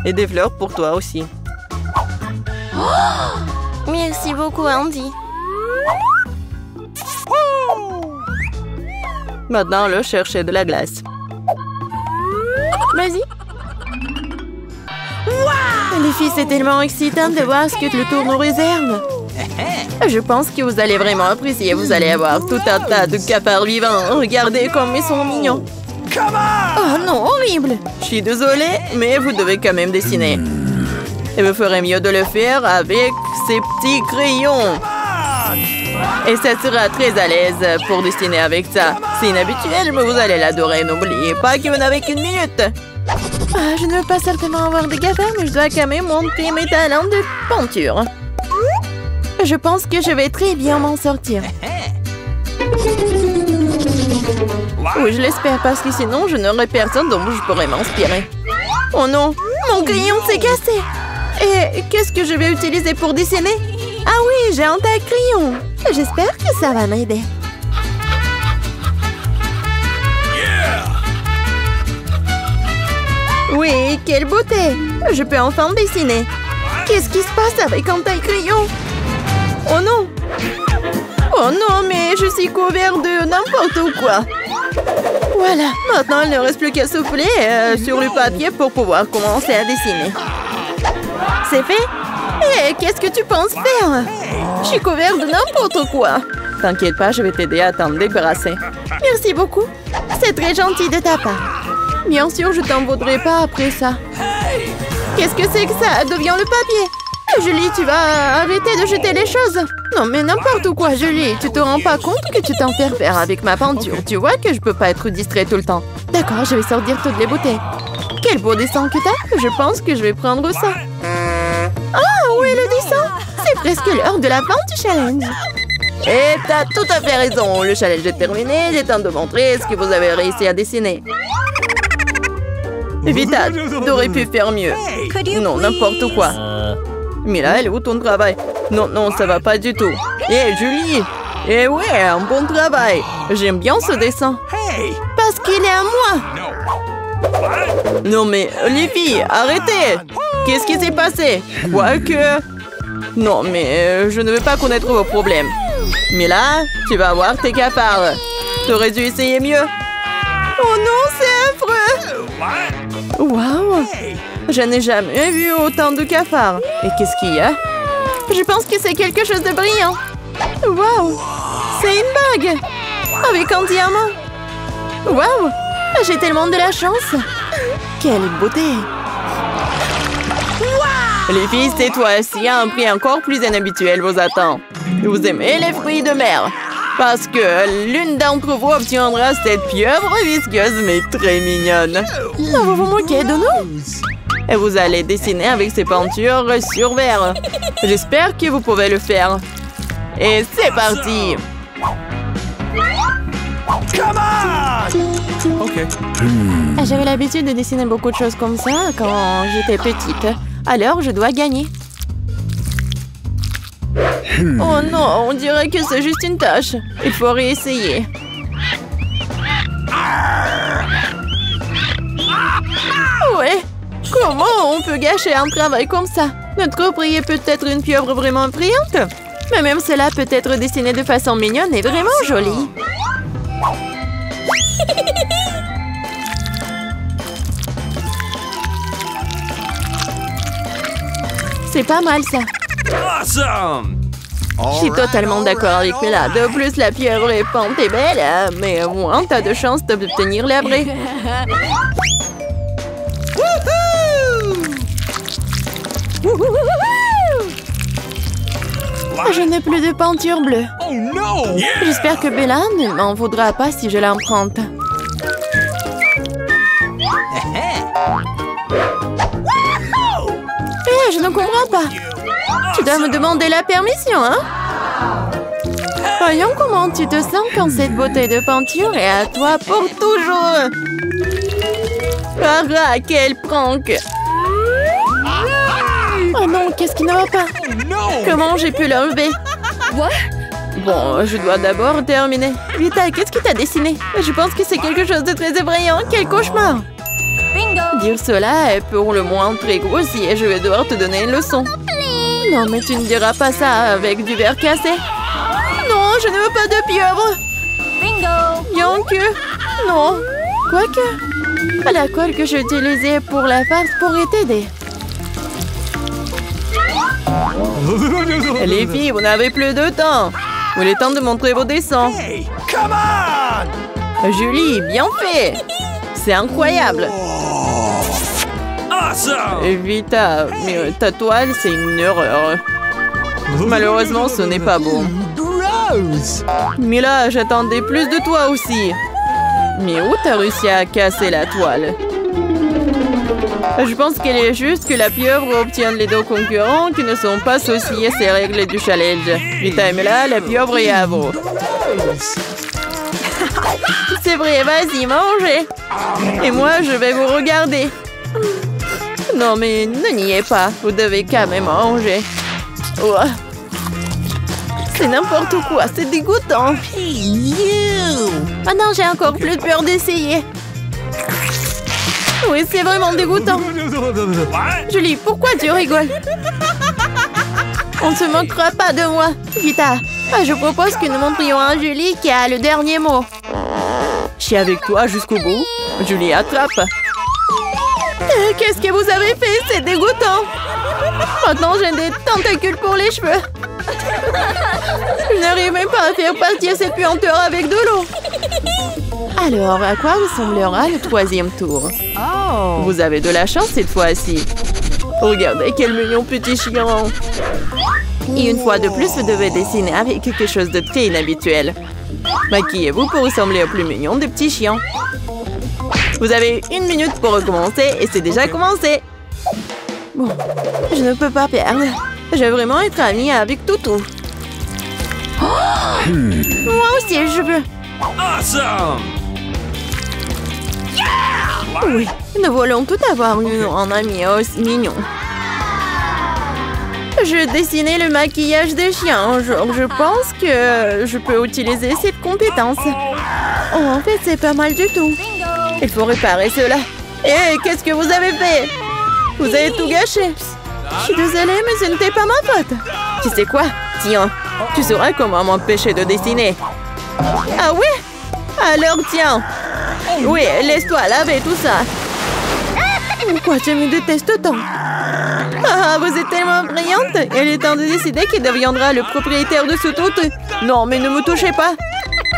S1: Et des fleurs pour toi aussi. Oh, merci beaucoup, Andy. Maintenant, le chercher de la glace. Vas-y. Wow! Les filles, c'est tellement excitant de voir ce que le tour nous réserve. Je pense que vous allez vraiment apprécier. Vous allez avoir tout un tas de cafards vivants. Regardez comme ils sont mignons. Oh non, horrible. Je suis désolée, mais vous devez quand même dessiner. Et vous ferez mieux de le faire avec ces petits crayons. Et ça sera très à l'aise pour dessiner avec ça. C'est inhabituel, mais vous allez l'adorer. N'oubliez pas que vous n'avez qu'une minute. Ah, je ne veux pas certainement avoir des cafards, mais je dois quand même montrer mes talents de peinture. Je pense que je vais très bien m'en sortir. Oui, je l'espère, parce que sinon, je n'aurai personne dont je pourrais m'inspirer. Oh non, mon crayon s'est cassé. Et qu'est-ce que je vais utiliser pour dessiner? Ah oui, j'ai un tas de crayons. J'espère que ça va m'aider. Oui, quelle beauté! Je peux enfin dessiner. Qu'est-ce qui se passe avec un tel crayon? Oh non! Oh non, mais je suis couvert de n'importe quoi. Voilà, maintenant il ne reste plus qu'à souffler sur le papier pour pouvoir commencer à dessiner. C'est fait? Et qu'est-ce que tu penses faire? Je suis couvert de n'importe quoi. T'inquiète pas, je vais t'aider à t'en débarrasser. Merci beaucoup. C'est très gentil de ta part. Bien sûr, je t'en voudrais pas après ça. Qu'est-ce que c'est que ça? D'où vient le papier? Julie, tu vas arrêter de jeter les choses. Non, mais n'importe quoi, Julie. Tu te rends pas compte que tu t'interfères avec ma peinture. Tu vois que je peux pas être distrait tout le temps. D'accord, je vais sortir toutes les bouteilles. Quel beau dessin que t'as. Je pense que je vais prendre ça. Ah, où est le dessin? C'est presque l'heure de la fin du challenge. Et t'as tout à fait raison. Le challenge est terminé. Il est temps de montrer ce que vous avez réussi à dessiner. Vita, t'aurais pu faire mieux. Non, n'importe quoi. Mais là, elle est où ton travail? Non, non, ça va pas du tout. Hé, Julie! Eh ouais, un bon travail. J'aime bien ce dessin. Parce qu'il est à moi. Non mais, les filles, arrêtez! Qu'est-ce qui s'est passé? Quoique... Non mais, je ne veux pas connaître vos problèmes. Mais là, tu vas avoir tes cafards. T'aurais dû essayer mieux. Oh non, c'est affreux! Waouh! Je n'ai jamais vu autant de cafards. Et qu'est-ce qu'il y a? Je pense que c'est quelque chose de brillant. Waouh! C'est une bague! Avec un diamant. Waouh! J'ai tellement de la chance. Quelle beauté! Les filles, cette fois-ci, un prix encore plus inhabituel vous attend. Vous aimez les fruits de mer? Parce que l'une d'entre vous obtiendra cette pieuvre visqueuse mais très mignonne. Non, vous vous moquez de nous? Et vous allez dessiner avec ces peintures sur verre. J'espère que vous pouvez le faire. Et c'est parti! J'avais l'habitude de dessiner beaucoup de choses comme ça quand j'étais petite. Alors, je dois gagner. Oh non, on dirait que c'est juste une tâche. Il faut réessayer. Ouais. Comment on peut gâcher un travail comme ça? Notre prix est peut-être une pieuvre vraiment brillante. Mais même cela peut être dessiné de façon mignonne et vraiment jolie. C'est pas mal ça.
S3: Awesome!
S1: Je suis totalement d'accord avec Mila. De plus, la pieuvre est pente et belle, mais au moins, t'as de chances d'obtenir la vraie. Je n'ai plus de peinture bleue.
S3: Oh no!
S1: J'espère que Bella ne m'en voudra pas si je l'emprunte. Je ne comprends pas. Tu dois me demander la permission, hein? Voyons comment tu te sens quand cette bouteille de peinture est à toi pour toujours. Ah, quel prank! Oh non, qu'est-ce qui ne va pas? Comment j'ai pu l'enlever? Bon, je dois d'abord terminer. Vita, qu'est-ce que t'as dessiné? Je pense que c'est quelque chose de très effrayant. Quel cauchemar! Dire cela est pour le moins très grossier. Je vais devoir te donner une leçon. Non, mais tu ne diras pas ça avec du verre cassé. Non, je ne veux pas de pieuvre. Bien que... Non. Quoique... La colle que j'utilisais pour la farce pourrait t'aider. Les filles, vous n'avez plus de temps. Il est temps de montrer vos dessins.
S3: Hey, come on!
S1: Julie, bien fait. C'est incroyable.
S3: Awesome!
S1: Vita, mais ta toile, c'est une erreur. Malheureusement, ce n'est pas bon.
S3: Gross!
S1: Mila, j'attendais plus de toi aussi. Mais où t'as réussi à casser la toile? Je pense qu'il est juste que la pieuvre obtienne les deux concurrents qui ne sont pas associés à ces règles du challenge. Vita et Mila, la pieuvre est à vous. C'est vrai, vas-y, mangez. Et moi, je vais vous regarder. Non, mais ne niez pas. Vous devez quand même manger. Oh. C'est n'importe quoi, c'est dégoûtant. Ah non, j'ai encore plus peur d'essayer. Oui, c'est vraiment dégoûtant. Julie, pourquoi tu rigoles? On ne se moquera pas de moi. Vita, je propose que nous montrions à Julie qui a le dernier mot. Je suis avec toi jusqu'au bout. Julie, attrape. Qu'est-ce que vous avez fait? C'est dégoûtant. Maintenant, j'ai des tentacules pour les cheveux. Je n'arrive même pas à faire partir cette puanteur avec de l'eau. Alors, à quoi ressemblera le troisième tour? Vous avez de la chance cette fois-ci. Regardez quel mignon petit chien. Et une fois de plus, vous devez dessiner avec quelque chose de très inhabituel. Maquillez-vous pour ressembler au plus mignon des petits chiens. Vous avez 1 minute pour recommencer et c'est déjà commencé. Bon, je ne peux pas perdre. Je vais vraiment être amie avec Toutou. Moi aussi, je veux.
S3: Awesome!
S1: Oui, nous voulons tout avoir un ami aussi mignon. Je dessinais le maquillage des chiens. Je pense que je peux utiliser cette compétence. Oh, en fait, c'est pas mal du tout. Il faut réparer cela. Hé, qu'est-ce que vous avez fait? Vous avez tout gâché. Je suis désolée, mais ce n'était pas ma faute. Tu sais quoi? Tiens, tu sauras comment m'empêcher de dessiner. Ah ouais? Alors tiens. Oui, laisse-toi laver tout ça. Pourquoi tu me détestes tant? Ah, vous êtes tellement brillante. Il est temps de décider qui deviendra le propriétaire de ce tout. Non, mais ne me touchez pas.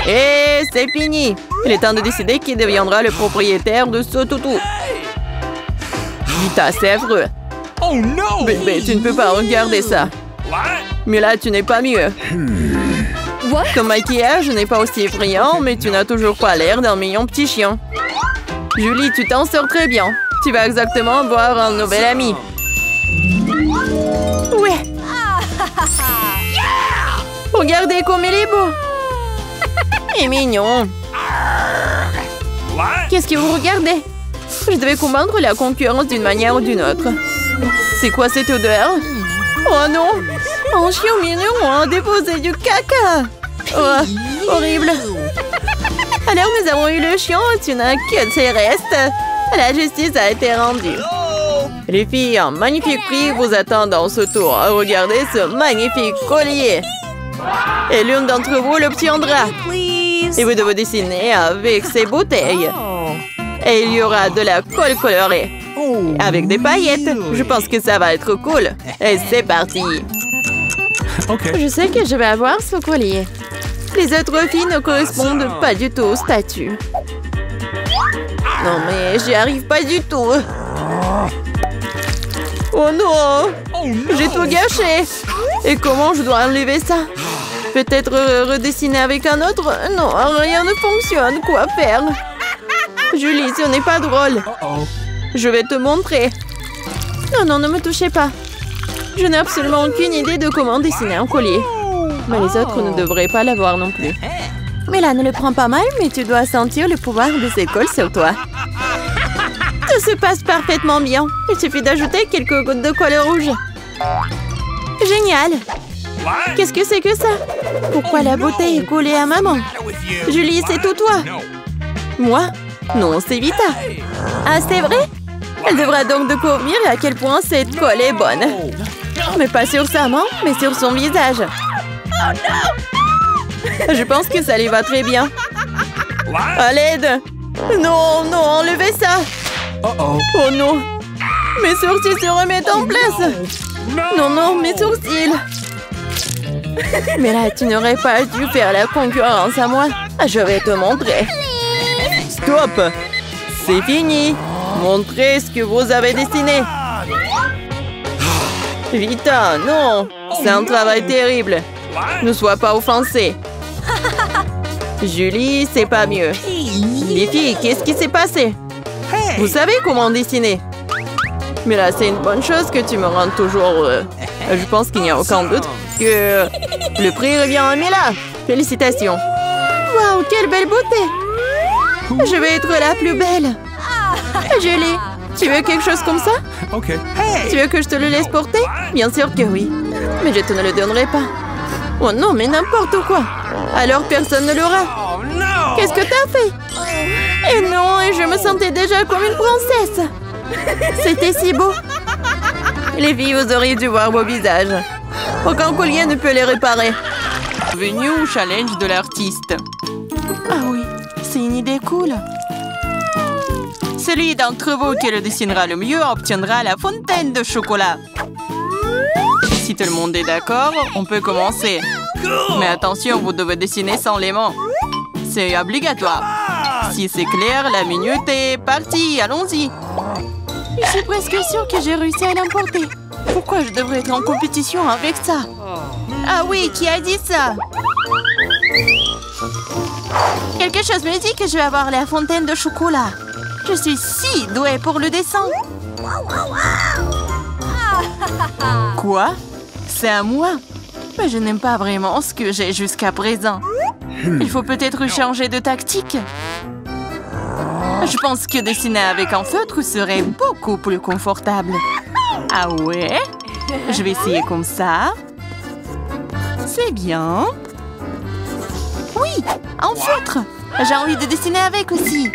S1: Et c'est fini. Il est temps de décider qui deviendra le propriétaire de ce toutou. Vita, c'est affreux.
S3: Oh no!
S1: Bébé, tu ne peux pas regarder ça. Mais là, tu n'es pas mieux. Ton maquillage n'est pas aussi effrayant, mais tu n'as toujours pas l'air d'un mignon petit chien. Julie, tu t'en sors très bien. Tu vas exactement avoir un nouvel ami. Ouais. Regardez comme il est beau. Et mignon. Qu'est-ce que vous regardez? Je devais combattre la concurrence d'une manière ou d'une autre. C'est quoi cette odeur? Oh non! Un chien mignon a déposé du caca! Oh, horrible! Alors nous avons eu le chien, tu n'as que ses restes. La justice a été rendue. Les filles, un magnifique prix vous attend dans ce tour. Regardez ce magnifique collier. Et l'une d'entre vous l'obtiendra. Et vous devez dessiner avec ces bouteilles. Et il y aura de la colle colorée. Avec des paillettes. Je pense que ça va être cool. Et c'est parti.
S3: Okay.
S1: Je sais que je vais avoir ce collier. Les autres filles ne correspondent pas du tout au statut. Non mais j'y arrive pas du tout. Oh non!
S3: Oh no!
S1: J'ai tout gâché. Et comment je dois enlever ça? Peut-être redessiner avec un autre? Non, rien ne fonctionne. Quoi faire? Julie, ce n'est pas drôle.
S3: Uh-oh.
S1: Je vais te montrer. Non, non, ne me touchez pas. Je n'ai absolument aucune idée de comment dessiner un collier. Mais les autres ne devraient pas l'avoir non plus. Mais là, ne le prends pas mal, mais tu dois sentir le pouvoir de ces cols sur toi. Tout se passe parfaitement bien. Il suffit d'ajouter quelques gouttes de colle rouge. Génial! Qu'est-ce que c'est que ça? Pourquoi la beauté est collée à maman? Julie, c'est tout toi. Moi? Non, c'est Vita. Ah, c'est vrai? Elle devra donc découvrir à quel point cette colle est bonne. Mais pas sur sa main, mais sur son visage. Je pense que ça lui va très bien. À l'aide! Non, non, enlevez ça!
S3: Uh-oh.
S1: Oh non! Mes sourcils se remettent en place! Non, non, mes sourcils! Mais là, tu n'aurais pas dû faire la concurrence à moi. Je vais te montrer. Stop! C'est fini! Montrez ce que vous avez dessiné. Vita, non! C'est un travail terrible. Ne sois pas offensée. Julie, c'est pas mieux. Les filles, qu'est-ce qui s'est passé? Vous savez comment dessiner? Mais là, c'est une bonne chose que tu me rendes toujours... Je pense qu'il n'y a aucun doute que le prix revient à Mila. Félicitations. Waouh, quelle belle beauté. Je vais être la plus belle. Julie, tu veux quelque chose comme ça?
S3: Okay.
S1: Tu veux que je te le laisse porter? Bien sûr que oui. Mais je te ne le donnerai pas. Oh non, mais n'importe quoi. Alors personne ne l'aura.
S3: Oh no!
S1: Qu'est-ce que t'as fait? Et non, et je me sentais déjà comme une princesse. C'était si beau. Les filles, vous auriez dû voir vos visages. Aucun collier ne peut les réparer. Bienvenue au challenge de l'artiste. Ah oui, c'est une idée cool. Celui d'entre vous qui le dessinera le mieux obtiendra la fontaine de chocolat. Si tout le monde est d'accord, on peut commencer. Mais attention, vous devez dessiner sans les mains. C'est obligatoire. Si c'est clair, la minute est partie. Allons-y. Je suis presque sûre que j'ai réussi à l'emporter. Pourquoi je devrais être en compétition avec ça? Ah oui, qui a dit ça? Quelque chose me dit que je vais avoir la fontaine de chocolat. Je suis si douée pour le dessin. Quoi? C'est à moi? Mais je n'aime pas vraiment ce que j'ai jusqu'à présent. Il faut peut-être changer de tactique. Je pense que dessiner avec un feutre serait beaucoup plus confortable. Ah ouais? Je vais essayer comme ça. C'est bien. Oui, un feutre. J'ai envie de dessiner avec aussi.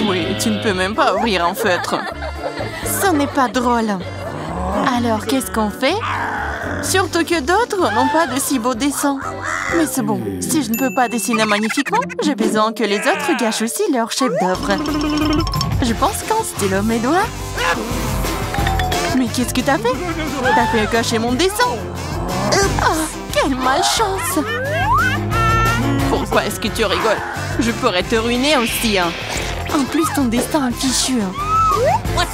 S1: Oui, tu ne peux même pas ouvrir un feutre. Ce n'est pas drôle. Alors, qu'est-ce qu'on fait? Surtout que d'autres n'ont pas de si beaux dessins. Mais c'est bon, si je ne peux pas dessiner magnifiquement, j'ai besoin que les autres gâchent aussi leur chef-d'œuvre. Je pense qu'un stylo mes doigts. Mais qu'est-ce que t'as fait? T'as fait gâcher mon dessin. Oh, quelle malchance! Pourquoi est-ce que tu rigoles? Je pourrais te ruiner aussi, hein. En plus, ton destin est fichu.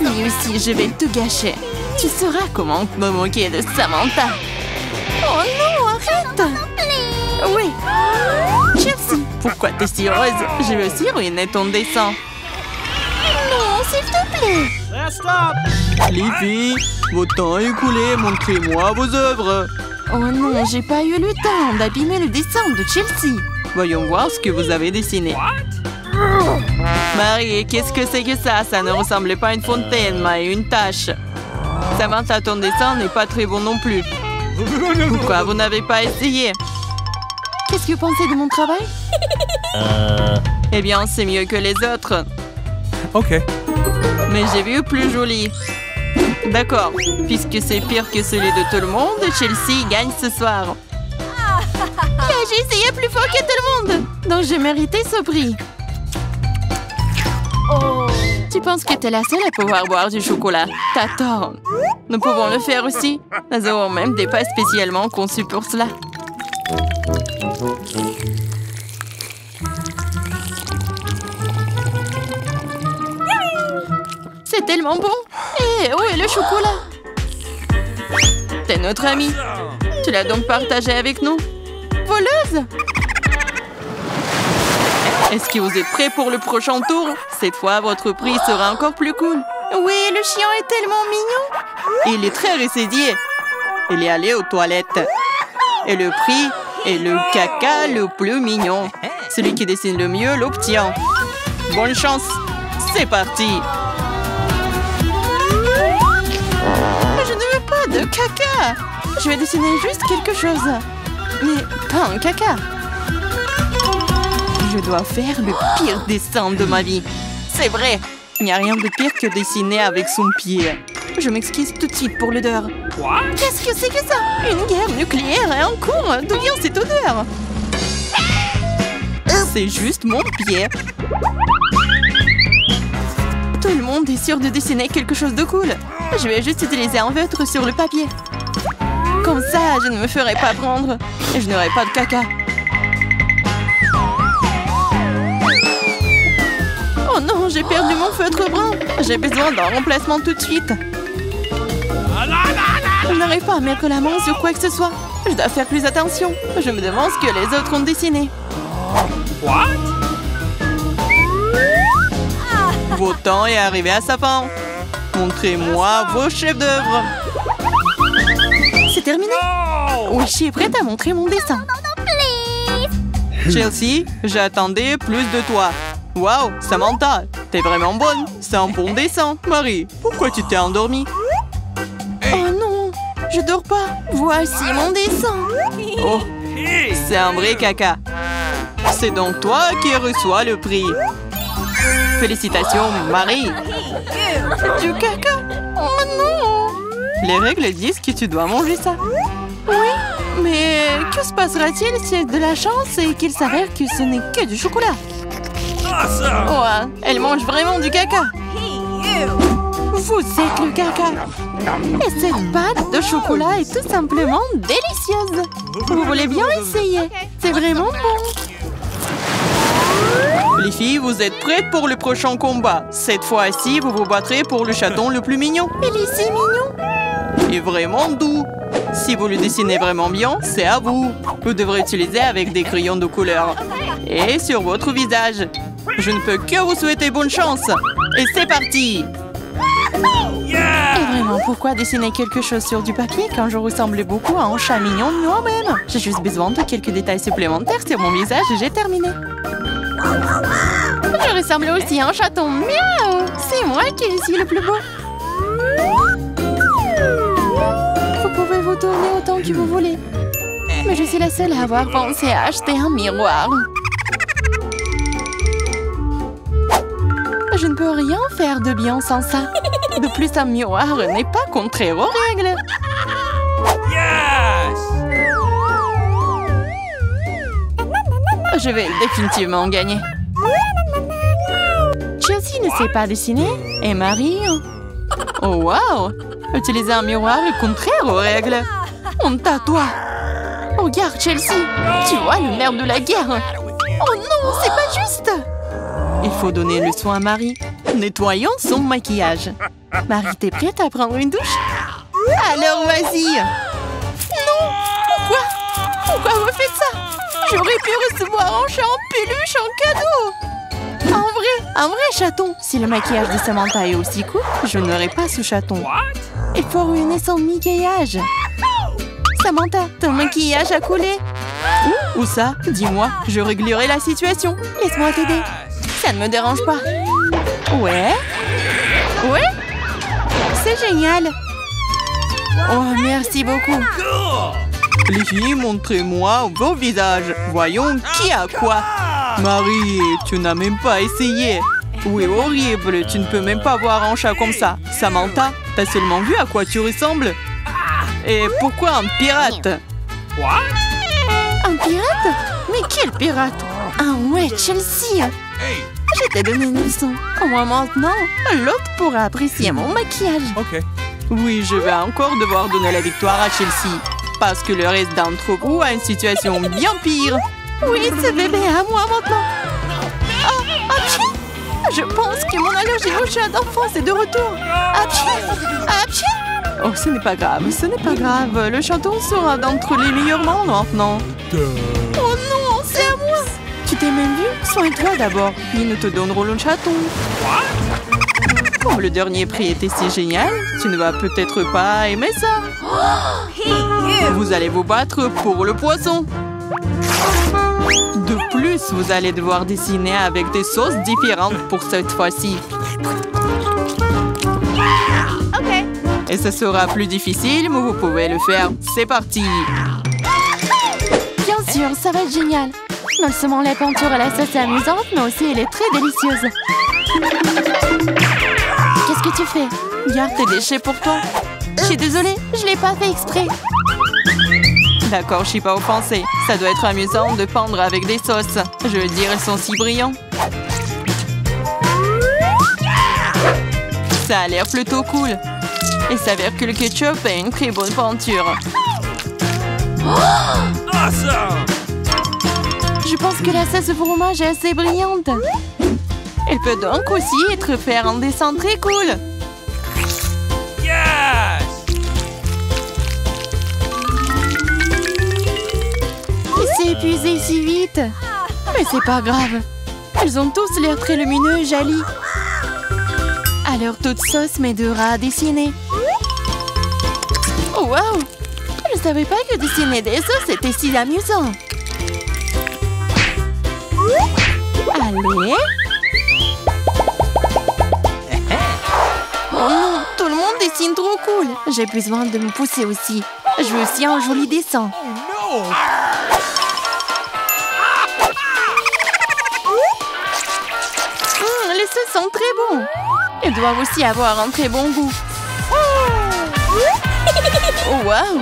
S1: Lui aussi, je vais tout gâcher. Tu sauras comment me moquer de Samantha. Oh non, arrête! Oui. Chelsea, pourquoi t'es si heureuse? Je vais aussi ruiner ton dessin. Non, s'il te plaît.
S2: Les filles, votre temps est écoulé, montrez-moi vos œuvres.
S1: Oh non, j'ai pas eu le temps d'abîmer le dessin de Chelsea.
S2: Voyons voir ce que vous avez dessiné. Marie, qu'est-ce que c'est que ça? Ça ne ressemblait pas à une fontaine, mais à une tache. Samantha, ton dessin n'est pas très bon non plus. Pourquoi vous n'avez pas essayé?
S1: Qu'est-ce que vous pensez de mon travail?
S2: Eh bien, c'est mieux que les autres.
S3: Okay.
S2: Mais j'ai vu plus joli. D'accord, puisque c'est pire que celui de tout le monde, Chelsea gagne ce soir.
S1: J'ai essayé plus fort que tout le monde. Donc j'ai mérité ce prix. Tu penses que t'es la seule à pouvoir boire du chocolat? T'as tort. Nous pouvons le faire aussi. Nous avons même des pâtes spécialement conçues pour cela. C'est tellement bon. Et où est le chocolat? T'es notre amie. Tu l'as donc partagé avec nous? Voleuse! Est-ce que vous êtes prêts pour le prochain tour? Cette fois, votre prix sera encore plus cool. Oui, le chien est tellement mignon. Il est très ressaisié. Il est allé aux toilettes. Et le prix est le caca le plus mignon. Celui qui dessine le mieux l'obtient. Bonne chance. C'est parti. Je ne veux pas de caca. Je vais dessiner juste quelque chose. Mais pas un caca. Je dois faire le pire dessin de ma vie. C'est vrai. Il n'y a rien de pire que dessiner avec son pied. Je m'excuse tout de suite pour l'odeur. Qu'est-ce que c'est que ça? Une guerre nucléaire est en cours. D'où vient cette odeur? C'est juste mon pied. Tout le monde est sûr de dessiner quelque chose de cool. Je vais juste utiliser un feutre sur le papier. Comme ça, je ne me ferai pas prendre. Et je n'aurai pas de caca. Oh non, j'ai perdu mon feutre brun. J'ai besoin d'un remplacement tout de suite. Je n'arrive pas à mettre la main sur quoi que ce soit. Je dois faire plus attention. Je me demande ce que les autres ont dessiné. Votre temps est arrivé à sa fin. Montrez-moi vos chefs-d'œuvre. C'est terminé. Oui, je suis prête à montrer mon dessin. Chelsea, j'attendais plus de toi. Waouh, Samantha, t'es vraiment bonne. C'est un bon dessin. Marie, pourquoi tu t'es endormie? Oh non, je dors pas. Voici mon dessin. Oh, c'est un vrai caca. C'est donc toi qui reçois le prix. Félicitations, Marie. Du caca? Oh non. Les règles disent que tu dois manger ça. Oui, mais que se passera-t-il si c'est de la chance et qu'il s'avère que ce n'est que du chocolat? Oh, elle mange vraiment du caca. Vous êtes le caca. Et cette pâte de chocolat est tout simplement délicieuse. Vous voulez bien essayer? C'est vraiment bon. Les filles, vous êtes prêtes pour le prochain combat. Cette fois-ci, vous vous battrez pour le chaton le plus mignon. Il est si mignon. Et vraiment doux. Si vous le dessinez vraiment bien, c'est à vous. Vous devrez utiliser avec des crayons de couleur. Et sur votre visage. Je ne peux que vous souhaiter bonne chance. Et c'est parti. Et vraiment, pourquoi dessiner quelque chose sur du papier quand je ressemble beaucoup à un chat mignon moi-même? J'ai juste besoin de quelques détails supplémentaires sur mon visage et j'ai terminé. Je ressemble aussi à un chaton. Miaou! C'est moi qui suis le plus beau. Vous pouvez vous tourner autant que vous voulez. Mais je suis la seule à avoir pensé à acheter un miroir. Je ne peux rien faire de bien sans ça. De plus, un miroir n'est pas contraire aux règles. Je vais définitivement gagner. Chelsea ne sait pas dessiner. Et Marie... Oh wow! Utiliser un miroir est contraire aux règles. Honte à toi. Regarde, Chelsea. Tu vois le nerf de la guerre. Oh non, c'est pas juste. Il faut donner le soin à Marie. Nettoyons son maquillage. Marie, t'es prête à prendre une douche? Alors, vas-y. Non! Pourquoi vous faites ça? J'aurais pu recevoir un chat en peluche en cadeau. Un vrai chaton. Si le maquillage de Samantha est aussi court, je n'aurai pas ce chaton. Il faut ruiner son maquillage. Samantha, ton maquillage a coulé. Où ça? Dis-moi, je réglerai la situation. Laisse-moi t'aider. Ça ne me dérange pas. Ouais? C'est génial. Oh, merci beaucoup. Les filles, montrez-moi vos visages. Voyons qui a quoi. Marie, tu n'as même pas essayé. Oui, horrible. Tu ne peux même pas voir un chat comme ça. Samantha, t'as seulement vu à quoi tu ressembles? Et pourquoi un pirate? Un pirate? Mais quel pirate? Ah ouais, Chelsea. Je t'ai donné une leçon. Au moins maintenant, l'autre pourra apprécier mon maquillage.
S3: Okay.
S1: Oui, je vais encore devoir donner la victoire à Chelsea. Parce que le reste d'entre vous a une situation bien pire. Oui, ce bébé est à moi maintenant. Ah, apchi! Je pense que mon allergie au chat d'enfance est de retour. Apchi! Apchi! Oh, ce n'est pas grave, ce n'est pas grave. Le chaton sera d'entre les meilleurs mondes maintenant. Oh non, c'est à moi! Tu t'es même vu? Soigne-toi d'abord, puis nous te donnerons le chaton. Comme le dernier prix était si génial, tu ne vas peut-être pas aimer ça. Vous allez vous battre pour le poisson. De plus, vous allez devoir dessiner avec des sauces différentes pour cette fois-ci. Ok. Et ce sera plus difficile, mais vous pouvez le faire. C'est parti. Bien sûr, ça va être génial. Non seulement la peinture à la sauce est amusante, mais aussi elle est très délicieuse. Qu'est-ce que tu fais? Garde tes déchets pour toi. Je suis désolée, je l'ai pas fait exprès. D'accord, je suis pas offensée. Ça doit être amusant de peindre avec des sauces. Je veux dire, elles sont si brillantes. Ça a l'air plutôt cool. Il s'avère que le ketchup est une très bonne peinture.
S3: Awesome!
S1: Je pense que la sauce au fromage est assez brillante. Elle peut donc aussi être faire un dessin très cool.
S3: Yes!
S1: Il s'est épuisé si vite. Mais c'est pas grave. Ils ont tous l'air très lumineux et jolis. Alors toute sauce m'aidera à dessiner. Oh wow! Je ne savais pas que dessiner des sauces était si amusant. Allez. Oh non, tout le monde dessine trop cool. J'ai besoin de me pousser aussi. Je veux aussi un joli dessin.
S3: Oh no!
S1: Les sauces sont très bons. Elles doivent aussi avoir un très bon goût. Oh wow!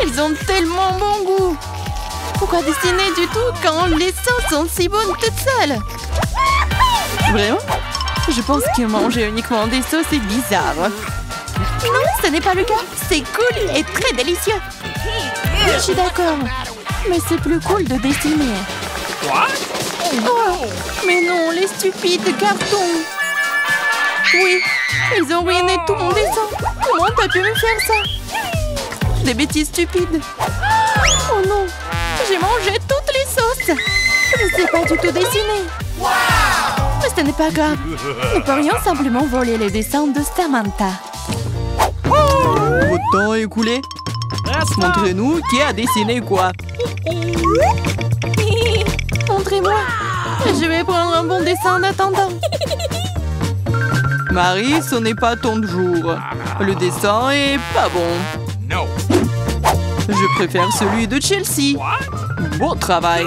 S1: Elles ont tellement bon goût. Pourquoi dessiner du tout quand les sauces sont si bonnes toutes seules? Vraiment? Je pense que manger uniquement des sauces est bizarre. Non, ce n'est pas le cas. C'est cool et très délicieux. Je suis d'accord. Mais c'est plus cool de dessiner. Oh, mais non, les stupides cartons. Oui, ils ont ruiné tout mon dessin. Comment t'as pu me faire ça? Des bêtises stupides. Oh non, j'ai mangé toutes les sauces. Je ne sais pas du tout dessiner. Mais ce n'est pas grave. Nous pourrions simplement voler les dessins de Samantha. Votre temps est écoulé. Montrez-nous qui a dessiné quoi. Montrez-moi. Je vais prendre un bon dessin en attendant. Marie, ce n'est pas ton jour. Le dessin est pas bon.
S3: No.
S1: Je préfère celui de Chelsea. Bon travail.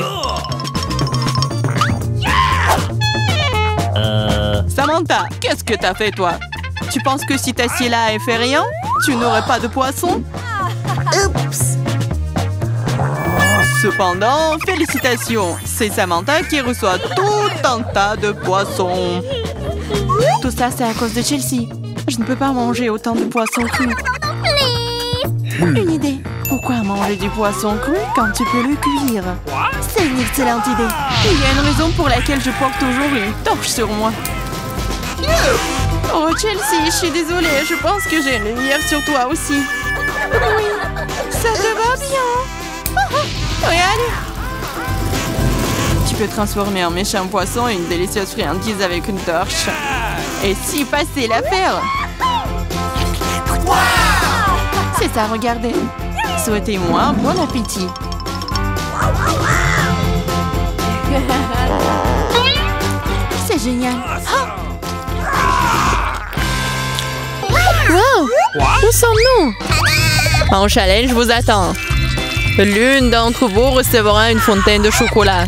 S1: Samantha, qu'est-ce que t'as fait toi? Tu penses que si t'assieds là et fais rien, tu n'aurais pas de poisson? Oups! Cependant, félicitations. C'est Samantha qui reçoit tout un tas de poissons. Tout ça, c'est à cause de Chelsea. Je ne peux pas manger autant de poissons crus. Une idée. Pourquoi manger du poisson cru quand tu peux le cuire? C'est une excellente idée. Il y a une raison pour laquelle je porte toujours une torche sur moi. Oh Chelsea, je suis désolée. Je pense que j'ai une lumière sur toi aussi. Oui, ça te va bien. Oui, allez. Tu peux transformer un méchant poisson en une délicieuse friandise avec une torche. Et si passer l'affaire. C'est ça, regardez. Souhaitez-moi un bon appétit. C'est génial. Wow! Où sommes-nous? En challenge vous attend. L'une d'entre vous recevra une fontaine de chocolat.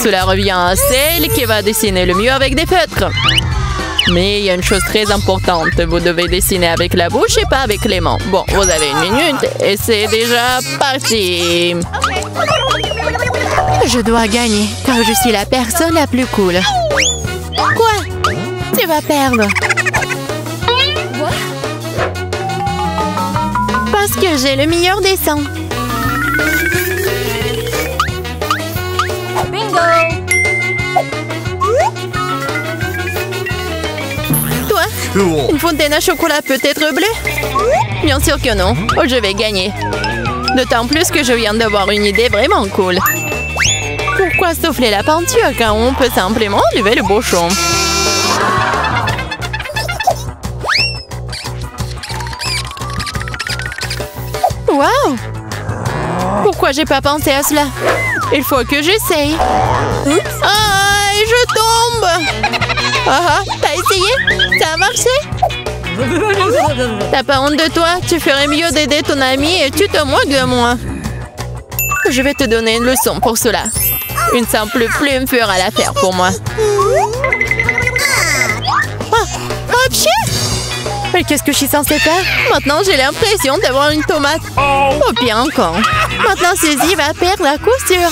S1: Cela revient à celle qui va dessiner le mieux avec des feutres. Mais il y a une chose très importante. Vous devez dessiner avec la bouche et pas avec les mains. Bon, vous avez 1 minute et c'est déjà parti. Je dois gagner, car je suis la personne la plus cool. Quoi? Tu vas perdre. Parce que j'ai le meilleur des sangs.
S4: Bingo!
S1: Toi,
S3: Cool.
S1: une fontaine à chocolat peut être bleue? Bien sûr que non. Oh, je vais gagner. D'autant plus que je viens d'avoir une idée vraiment cool. Pourquoi souffler la peinture quand on peut simplement lever le bouchon? Wow! Pourquoi j'ai pas pensé à cela? Il faut que j'essaye. Ah, et je tombe! Ah, t'as essayé? Ça a marché? T'as pas honte de toi? Tu ferais mieux d'aider ton ami et tu te moques de moi. Je vais te donner une leçon pour cela. Une simple plume fera l'affaire pour moi. Ah, pchit! Mais qu'est-ce que je suis censée faire? Maintenant, j'ai l'impression d'avoir une tomate. Oh, bien encore. Maintenant, Suzy va perdre la couture.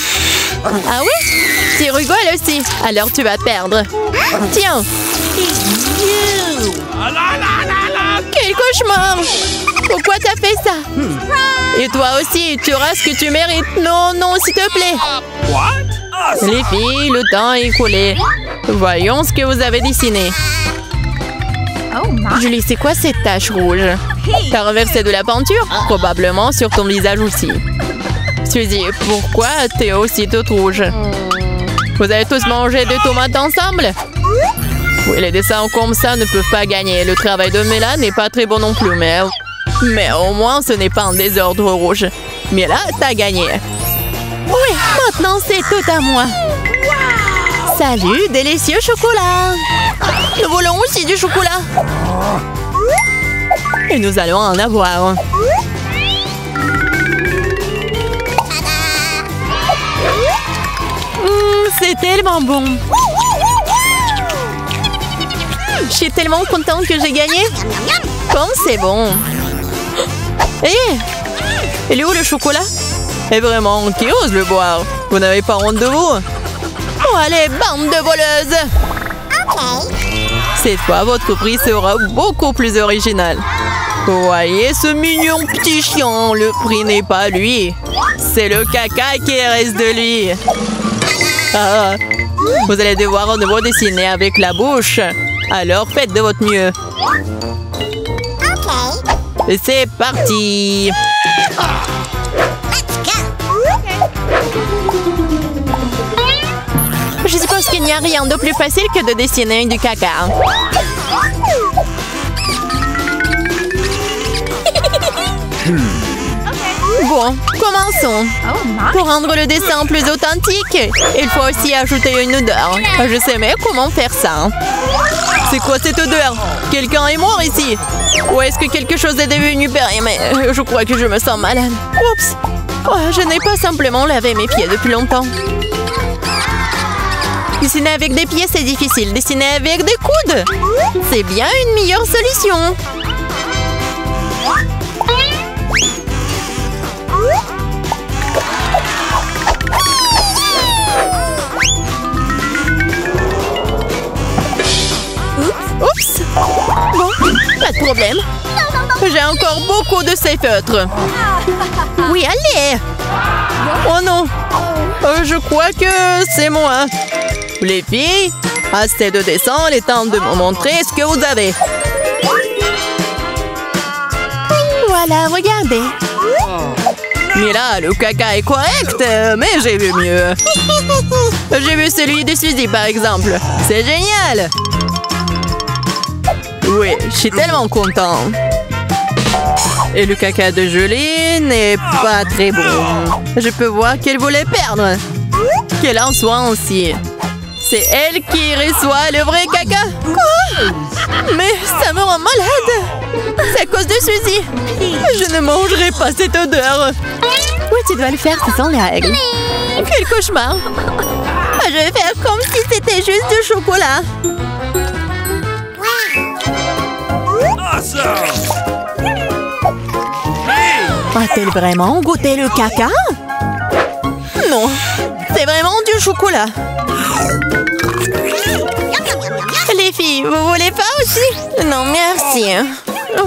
S1: Ah oui? Tu rigoles aussi. Alors, tu vas perdre. Tiens. Quel cauchemar! Pourquoi t'as fait ça? Et toi aussi, tu auras ce que tu mérites. Non, non, s'il te plaît.
S3: What?
S1: Les filles, le temps est écoulé. Voyons ce que vous avez dessiné.
S4: Oh my!
S1: Julie, c'est quoi cette tache rouge? T'as renversé de la peinture? Probablement sur ton visage aussi. Suzy, pourquoi t'es aussi toute rouge? Vous allez tous manger des tomates ensemble? Oui, les dessins comme ça ne peuvent pas gagner. Le travail de Mela n'est pas très bon non plus, mais au moins ce n'est pas un désordre rouge. Mela, t'as gagné. Oui, maintenant c'est tout à moi. Salut, délicieux chocolat. Nous voulons aussi du chocolat. Et nous allons en avoir. C'est tellement bon. Je suis tellement contente que j'ai gagné. Comme c'est bon. Hé, il est où le chocolat? Et vraiment, qui ose le boire? Vous n'avez pas honte de vous? Oh, allez, bande de voleuses! Cette fois, votre prix sera beaucoup plus original. Voyez ce mignon petit chien, le prix n'est pas lui. C'est le caca qui reste de lui. Ah, vous allez devoir à nouveau dessiner avec la bouche. Alors faites de votre mieux. Et c'est parti. Je suppose qu'il n'y a rien de plus facile que de dessiner du caca. Bon, commençons.
S4: Oh my!
S1: Pour rendre le dessin plus authentique, il faut aussi ajouter une odeur. Je sais mais comment faire ça. C'est quoi cette odeur? Quelqu'un est mort ici? Ou est-ce que quelque chose est devenu périmé? Je crois que je me sens malade. Oups! Oh, je n'ai pas simplement lavé mes pieds depuis longtemps. Dessiner avec des pieds, c'est difficile. Dessiner avec des coudes, c'est bien une meilleure solution. Oups! Bon, pas de problème. J'ai encore beaucoup de ces feutres. Oui, allez! Oh non! Je crois que c'est moi. Les filles, assez de dessin, il est temps de me montrer ce que vous avez. Voilà, regardez. Mais là, le caca est correct, mais j'ai vu mieux. J'ai vu celui de Suzy, par exemple. C'est génial! Oui, je suis tellement content. Et le caca de Julie n'est pas très bon. Je peux voir qu'elle voulait perdre. Qu'elle en soit ainsi. C'est elle qui reçoit le vrai caca. Quoi? Mais ça me rend malade. C'est à cause de Suzy. Je ne mangerai pas cette odeur. Oui, tu dois le faire, ce sont les règles. Quel cauchemar. Je vais faire comme si c'était juste du chocolat.
S3: Awesome!
S1: A-t-elle vraiment goûté le caca? Non, c'est C'est vraiment du chocolat. Les filles, vous voulez pas aussi? Non, merci.